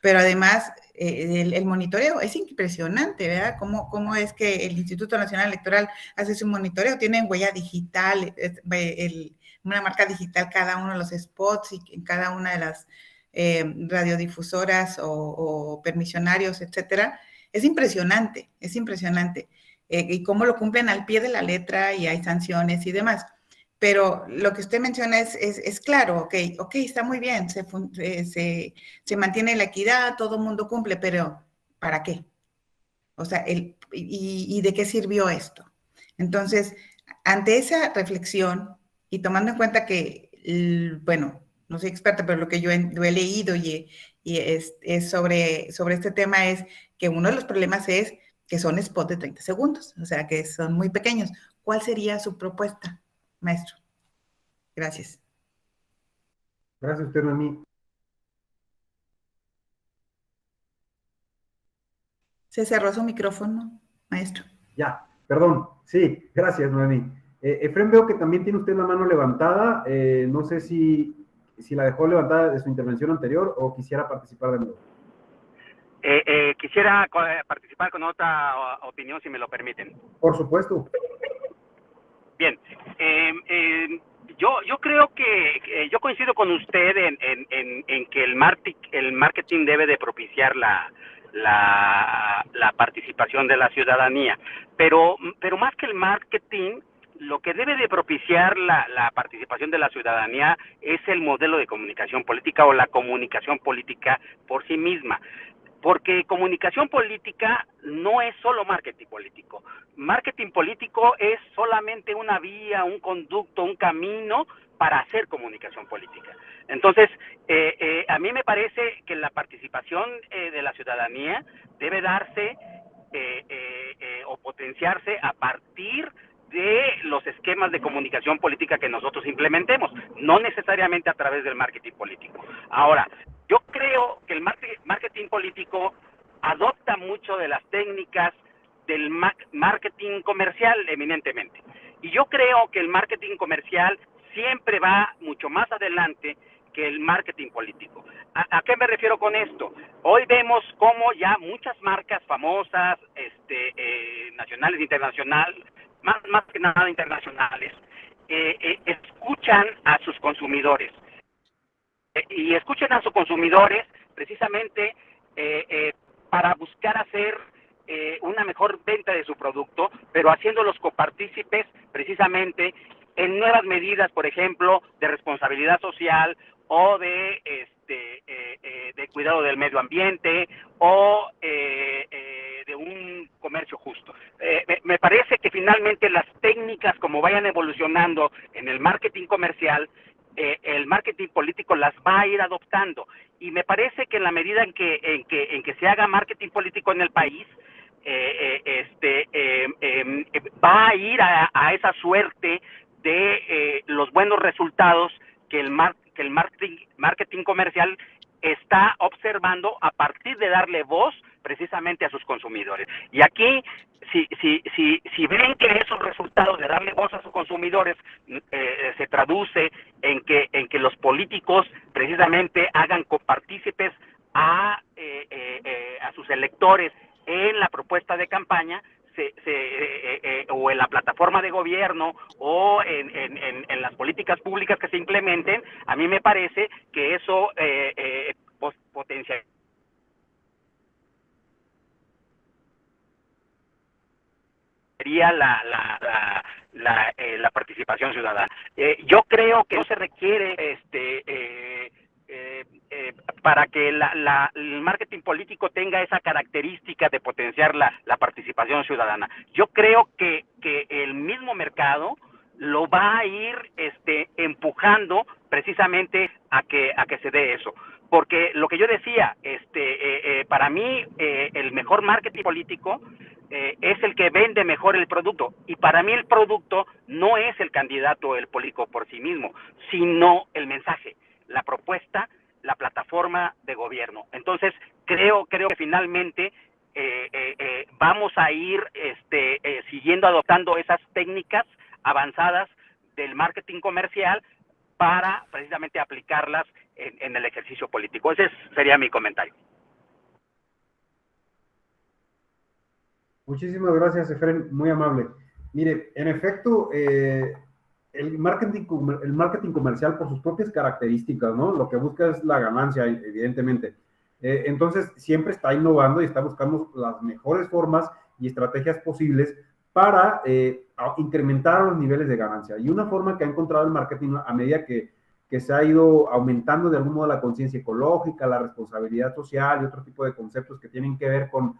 pero además el monitoreo es impresionante, ¿verdad? ¿Cómo es que el Instituto Nacional Electoral hace su monitoreo? Tienen huella digital, una marca digital cada uno de los spots y en cada una de las radiodifusoras o permisionarios, etcétera. Es impresionante, y cómo lo cumplen al pie de la letra y hay sanciones y demás. Pero lo que usted menciona es claro, ok, está muy bien, se mantiene la equidad, todo el mundo cumple, pero ¿para qué? O sea, ¿y de qué sirvió esto? Entonces, ante esa reflexión y tomando en cuenta que, bueno, no soy experta, pero lo que yo he leído y es sobre este tema es que uno de los problemas es que son spots de 30 segundos, o sea, que son muy pequeños. ¿Cuál sería su propuesta, maestro? Gracias. Gracias a usted, Noemí. Se cerró su micrófono, maestro. Ya, perdón. Sí, gracias, Noemí. Efren, veo que también tiene usted la mano levantada. No sé si la dejó levantada de su intervención anterior o quisiera participar de nuevo. Quisiera participar con otra opinión, si me lo permiten. Por supuesto. Bien. Yo creo que yo coincido con usted en que el marketing debe de propiciar la participación de la ciudadanía, pero más que el marketing, lo que debe de propiciar la participación de la ciudadanía es el modelo de comunicación política o la comunicación política por sí misma. Porque comunicación política no es solo marketing político. Marketing político es solamente una vía, un conducto, un camino para hacer comunicación política. Entonces, a mí me parece que la participación de la ciudadanía debe darse o potenciarse a partir de los esquemas de comunicación política que nosotros implementemos, no necesariamente a través del marketing político. Ahora, yo creo que el marketing político adopta mucho de las técnicas del marketing comercial eminentemente. Y yo creo que el marketing comercial siempre va mucho más adelante que el marketing político. ¿A qué me refiero con esto? Hoy vemos cómo ya muchas marcas famosas, nacionales, internacionales, más que nada internacionales, escuchan a sus consumidores. Y escuchan a sus consumidores precisamente para buscar hacer una mejor venta de su producto, pero haciéndolos copartícipes precisamente en nuevas medidas, por ejemplo, de responsabilidad social o de cuidado del medio ambiente o de un comercio justo. Me parece que finalmente las técnicas, como vayan evolucionando en el marketing comercial, el marketing político las va a ir adoptando, y me parece que en la medida en que se haga marketing político en el país, va a ir a esa suerte de los buenos resultados que el marketing comercial está observando a partir de darle voz precisamente a sus consumidores. Y aquí, si ven que esos resultados de darle voz a sus consumidores se traduce en que los políticos precisamente hagan copartícipes a sus electores en la propuesta de campaña, o en la plataforma de gobierno o en las políticas públicas que se implementen, a mí me parece que eso potencia sería la participación ciudadana. Yo creo que no se requiere para que el marketing político tenga esa característica de potenciar la participación ciudadana. Yo creo que el mismo mercado lo va a ir empujando precisamente a que se dé eso. Porque lo que yo decía, para mí el mejor marketing político es el que vende mejor el producto, y para mí el producto no es el candidato o el político por sí mismo, sino el mensaje, la propuesta, la plataforma de gobierno. Entonces, creo que finalmente vamos a ir siguiendo adoptando esas técnicas avanzadas del marketing comercial para precisamente aplicarlas en el ejercicio político. Ese sería mi comentario. Muchísimas gracias, Efren, muy amable. Mire, en efecto, el marketing comercial, por sus propias características, ¿no? Lo que busca es la ganancia, evidentemente. Entonces, siempre está innovando y está buscando las mejores formas y estrategias posibles para incrementar los niveles de ganancia. Y una forma que ha encontrado el marketing a medida que se ha ido aumentando de algún modo la conciencia ecológica, la responsabilidad social y otro tipo de conceptos que tienen que ver con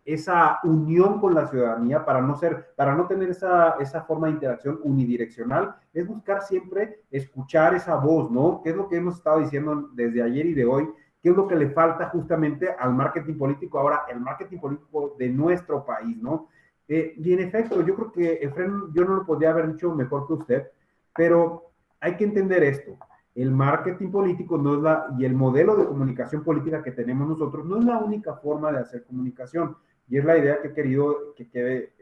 esa unión con la ciudadanía para no tener esa forma de interacción unidireccional, es buscar siempre escuchar esa voz, ¿no? ¿Qué es lo que hemos estado diciendo desde ayer y de hoy? ¿Qué es lo que le falta justamente al marketing político ahora, el marketing político de nuestro país, ¿no? Y en efecto, yo creo que Efren, yo no lo podría haber dicho mejor que usted, pero hay que entender esto. El marketing político no es y el modelo de comunicación política que tenemos nosotros no es la única forma de hacer comunicación. Y es la idea que he querido que quede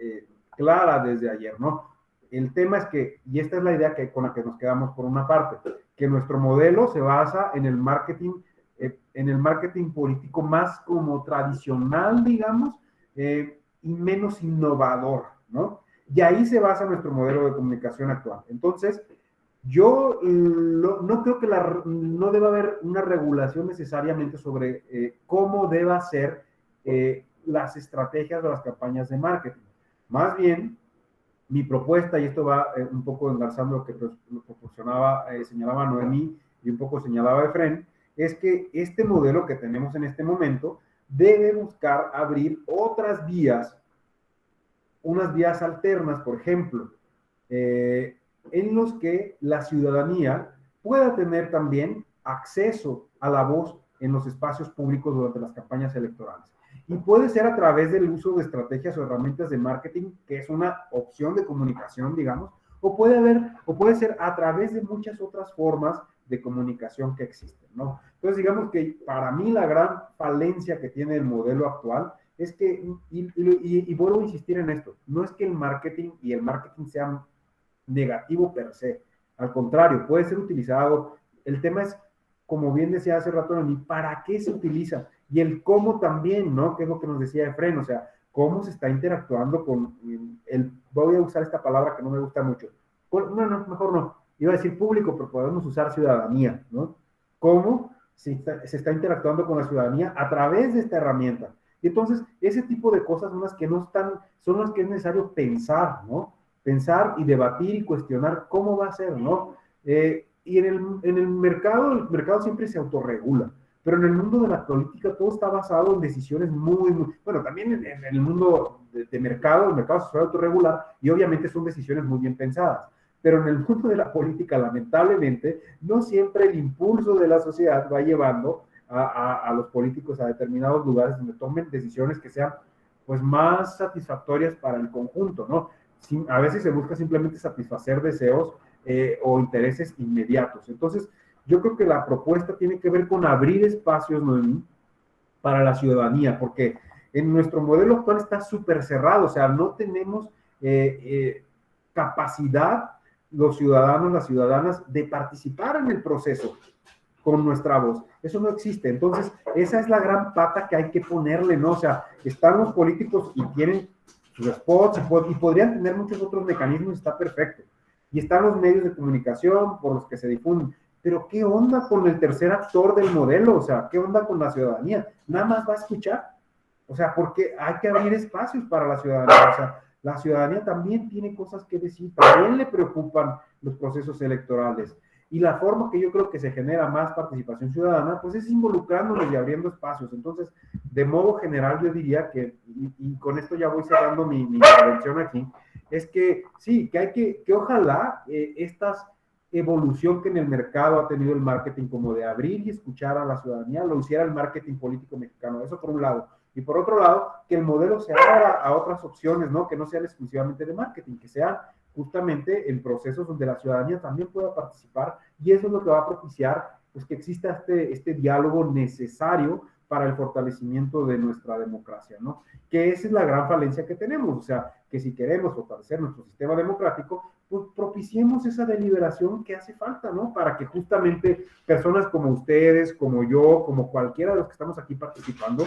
clara desde ayer, ¿no? El tema es que, y esta es la idea con la que nos quedamos por una parte, que nuestro modelo se basa en el marketing político más como tradicional, digamos, y menos innovador, ¿no? Y ahí se basa nuestro modelo de comunicación actual. Entonces, yo no creo que no deba haber una regulación necesariamente sobre cómo deba ser las estrategias o las campañas de marketing. Más bien, mi propuesta, y esto va un poco enlazando lo que señalaba Noemí y un poco señalaba Efren, es que este modelo que tenemos en este momento debe buscar abrir otras vías, unas vías alternas, por ejemplo, en los que la ciudadanía pueda tener también acceso a la voz en los espacios públicos durante las campañas electorales. Y puede ser a través del uso de estrategias o herramientas de marketing, que es una opción de comunicación, digamos, o puede ser a través de muchas otras formas de comunicación que existen, ¿no? Entonces, digamos que para mí la gran falencia que tiene el modelo actual es que, y vuelvo a insistir en esto, no es que el marketing sea negativo per se, al contrario, puede ser utilizado, el tema es, como bien decía hace rato, ¿para qué se utiliza? Y el cómo también, ¿no? Que es lo que nos decía Efren, o sea, cómo se está interactuando con voy a usar esta palabra que no me gusta mucho, no, mejor no, iba a decir público, pero podemos usar ciudadanía, ¿no? Cómo se está interactuando con la ciudadanía a través de esta herramienta. Y entonces, ese tipo de cosas son las que son las que es necesario pensar, ¿no? Pensar y debatir y cuestionar cómo va a ser, ¿no? Y en el mercado siempre se autorregula, pero en el mundo de la política todo está basado en decisiones bueno, también en el mundo de mercado, el mercado se suele autorregular y obviamente son decisiones muy bien pensadas. Pero en el mundo de la política, lamentablemente, no siempre el impulso de la sociedad va llevando a los políticos a determinados lugares donde tomen decisiones que sean pues más satisfactorias para el conjunto, ¿no? A veces se busca simplemente satisfacer deseos o intereses inmediatos. Entonces, yo creo que la propuesta tiene que ver con abrir espacios, Noemí, para la ciudadanía, porque en nuestro modelo actual está súper cerrado, o sea, no tenemos capacidad los ciudadanos, las ciudadanas, de participar en el proceso con nuestra voz. Eso no existe. Entonces, esa es la gran pata que hay que ponerle, ¿no? O sea, están los políticos y tienen sus spots y podrían tener muchos otros mecanismos, está perfecto. Y están los medios de comunicación por los que se difunden. Pero, ¿qué onda con el tercer actor del modelo? O sea, ¿qué onda con la ciudadanía? ¿Nada más va a escuchar? O sea, porque hay que abrir espacios para la ciudadanía. O sea, la ciudadanía también tiene cosas que decir, también le preocupan los procesos electorales. Y la forma que yo creo que se genera más participación ciudadana, pues es involucrándonos y abriendo espacios. Entonces, de modo general, yo diría que, y con esto ya voy cerrando mi intervención aquí, es que sí, que hay que ojalá estas evolución que en el mercado ha tenido el marketing, como de abrir y escuchar a la ciudadanía, lo hiciera el marketing político mexicano. Eso por un lado. Y por otro lado, que el modelo se abra a otras opciones, ¿no? Que no sean exclusivamente de marketing, que sean justamente en procesos donde la ciudadanía también pueda participar, y eso es lo que va a propiciar pues, que exista este diálogo necesario para el fortalecimiento de nuestra democracia, ¿no? Que esa es la gran falencia que tenemos, o sea, que si queremos fortalecer nuestro sistema democrático, pues propiciemos esa deliberación que hace falta, ¿no? Para que justamente personas como ustedes, como yo, como cualquiera de los que estamos aquí participando,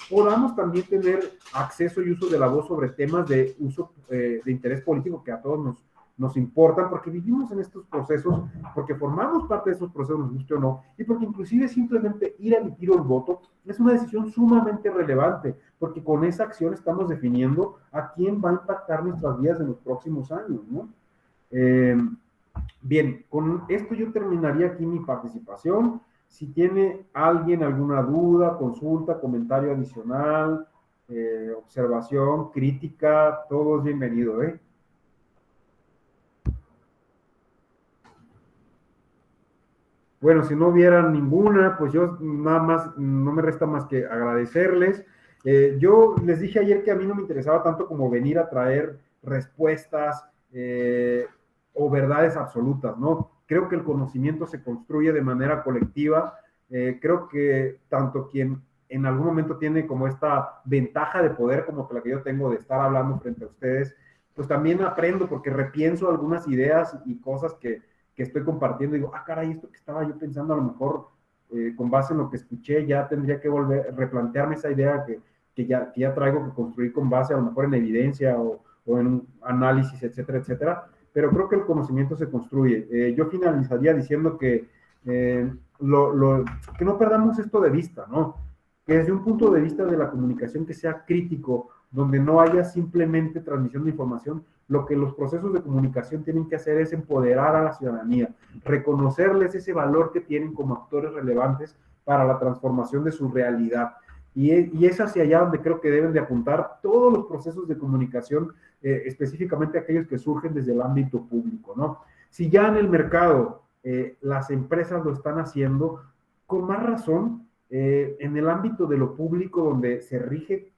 podamos también tener acceso y uso de la voz sobre temas de uso de interés político que a todos nos importan, porque vivimos en estos procesos, porque formamos parte de esos procesos, nos guste o no, y porque inclusive simplemente ir a emitir un voto es una decisión sumamente relevante, porque con esa acción estamos definiendo a quién va a impactar nuestras vidas en los próximos años, ¿no? Bien, con esto yo terminaría aquí mi participación. Si tiene alguien alguna duda, consulta, comentario adicional, observación, crítica, todo es bienvenido, ¿eh? Bueno, si no hubiera ninguna, pues yo nada más, no me resta más que agradecerles. Yo les dije ayer que a mí no me interesaba tanto como venir a traer respuestas o verdades absolutas, ¿no? Creo que el conocimiento se construye de manera colectiva. Creo que tanto quien en algún momento tiene como esta ventaja de poder como la que yo tengo de estar hablando frente a ustedes, pues también aprendo porque repienso algunas ideas y cosas que estoy compartiendo y digo, caray, esto que estaba yo pensando a lo mejor con base en lo que escuché ya tendría que volver a replantearme esa idea que ya traigo que construir con base a lo mejor en evidencia o en un análisis, etcétera, etcétera. Pero creo que el conocimiento se construye. Yo finalizaría diciendo que no perdamos esto de vista, ¿no? Que desde un punto de vista de la comunicación que sea crítico, donde no haya simplemente transmisión de información, lo que los procesos de comunicación tienen que hacer es empoderar a la ciudadanía, reconocerles ese valor que tienen como actores relevantes para la transformación de su realidad. Y es hacia allá donde creo que deben de apuntar todos los procesos de comunicación, específicamente aquellos que surgen desde el ámbito público, ¿no? Si ya en el mercado las empresas lo están haciendo, con más razón en el ámbito de lo público, donde se rige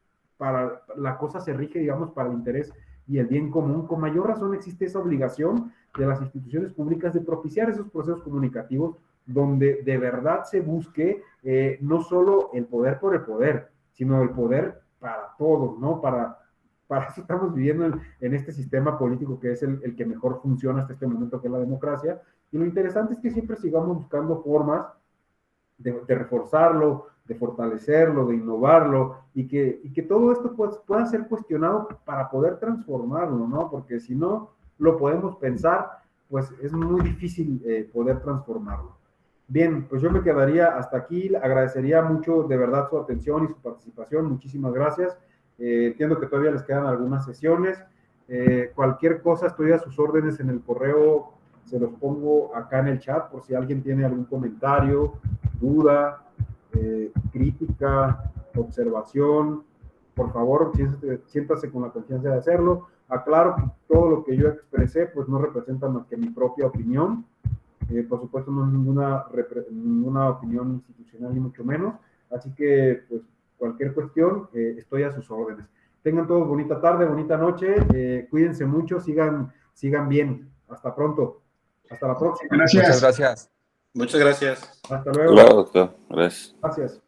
la cosa se rige, digamos, para el interés y el bien común, con mayor razón existe esa obligación de las instituciones públicas de propiciar esos procesos comunicativos donde de verdad se busque no solo el poder por el poder, sino el poder para todos, ¿no? Para eso estamos viviendo en este sistema político que es el que mejor funciona hasta este momento, que es la democracia, y lo interesante es que siempre sigamos buscando formas de reforzarlo, de fortalecerlo, de innovarlo, y que todo esto pueda ser cuestionado para poder transformarlo, ¿no? Porque si no lo podemos pensar, pues es muy difícil poder transformarlo. Bien, pues yo me quedaría hasta aquí, agradecería mucho de verdad su atención y su participación, muchísimas gracias. Entiendo que todavía les quedan algunas sesiones, cualquier cosa estoy a sus órdenes en el correo, se los pongo acá en el chat por si alguien tiene algún comentario, duda, crítica, observación, por favor, siéntase con la confianza de hacerlo. Aclaro que todo lo que yo expresé pues no representa más que mi propia opinión, por supuesto no es ninguna opinión institucional ni mucho menos, así que pues cualquier cuestión estoy a sus órdenes. Tengan todos bonita tarde, bonita noche, cuídense mucho, sigan bien, hasta pronto, hasta la próxima. Gracias. Muchas gracias. Muchas gracias. Hasta luego. Claro, doctor. Gracias. Gracias.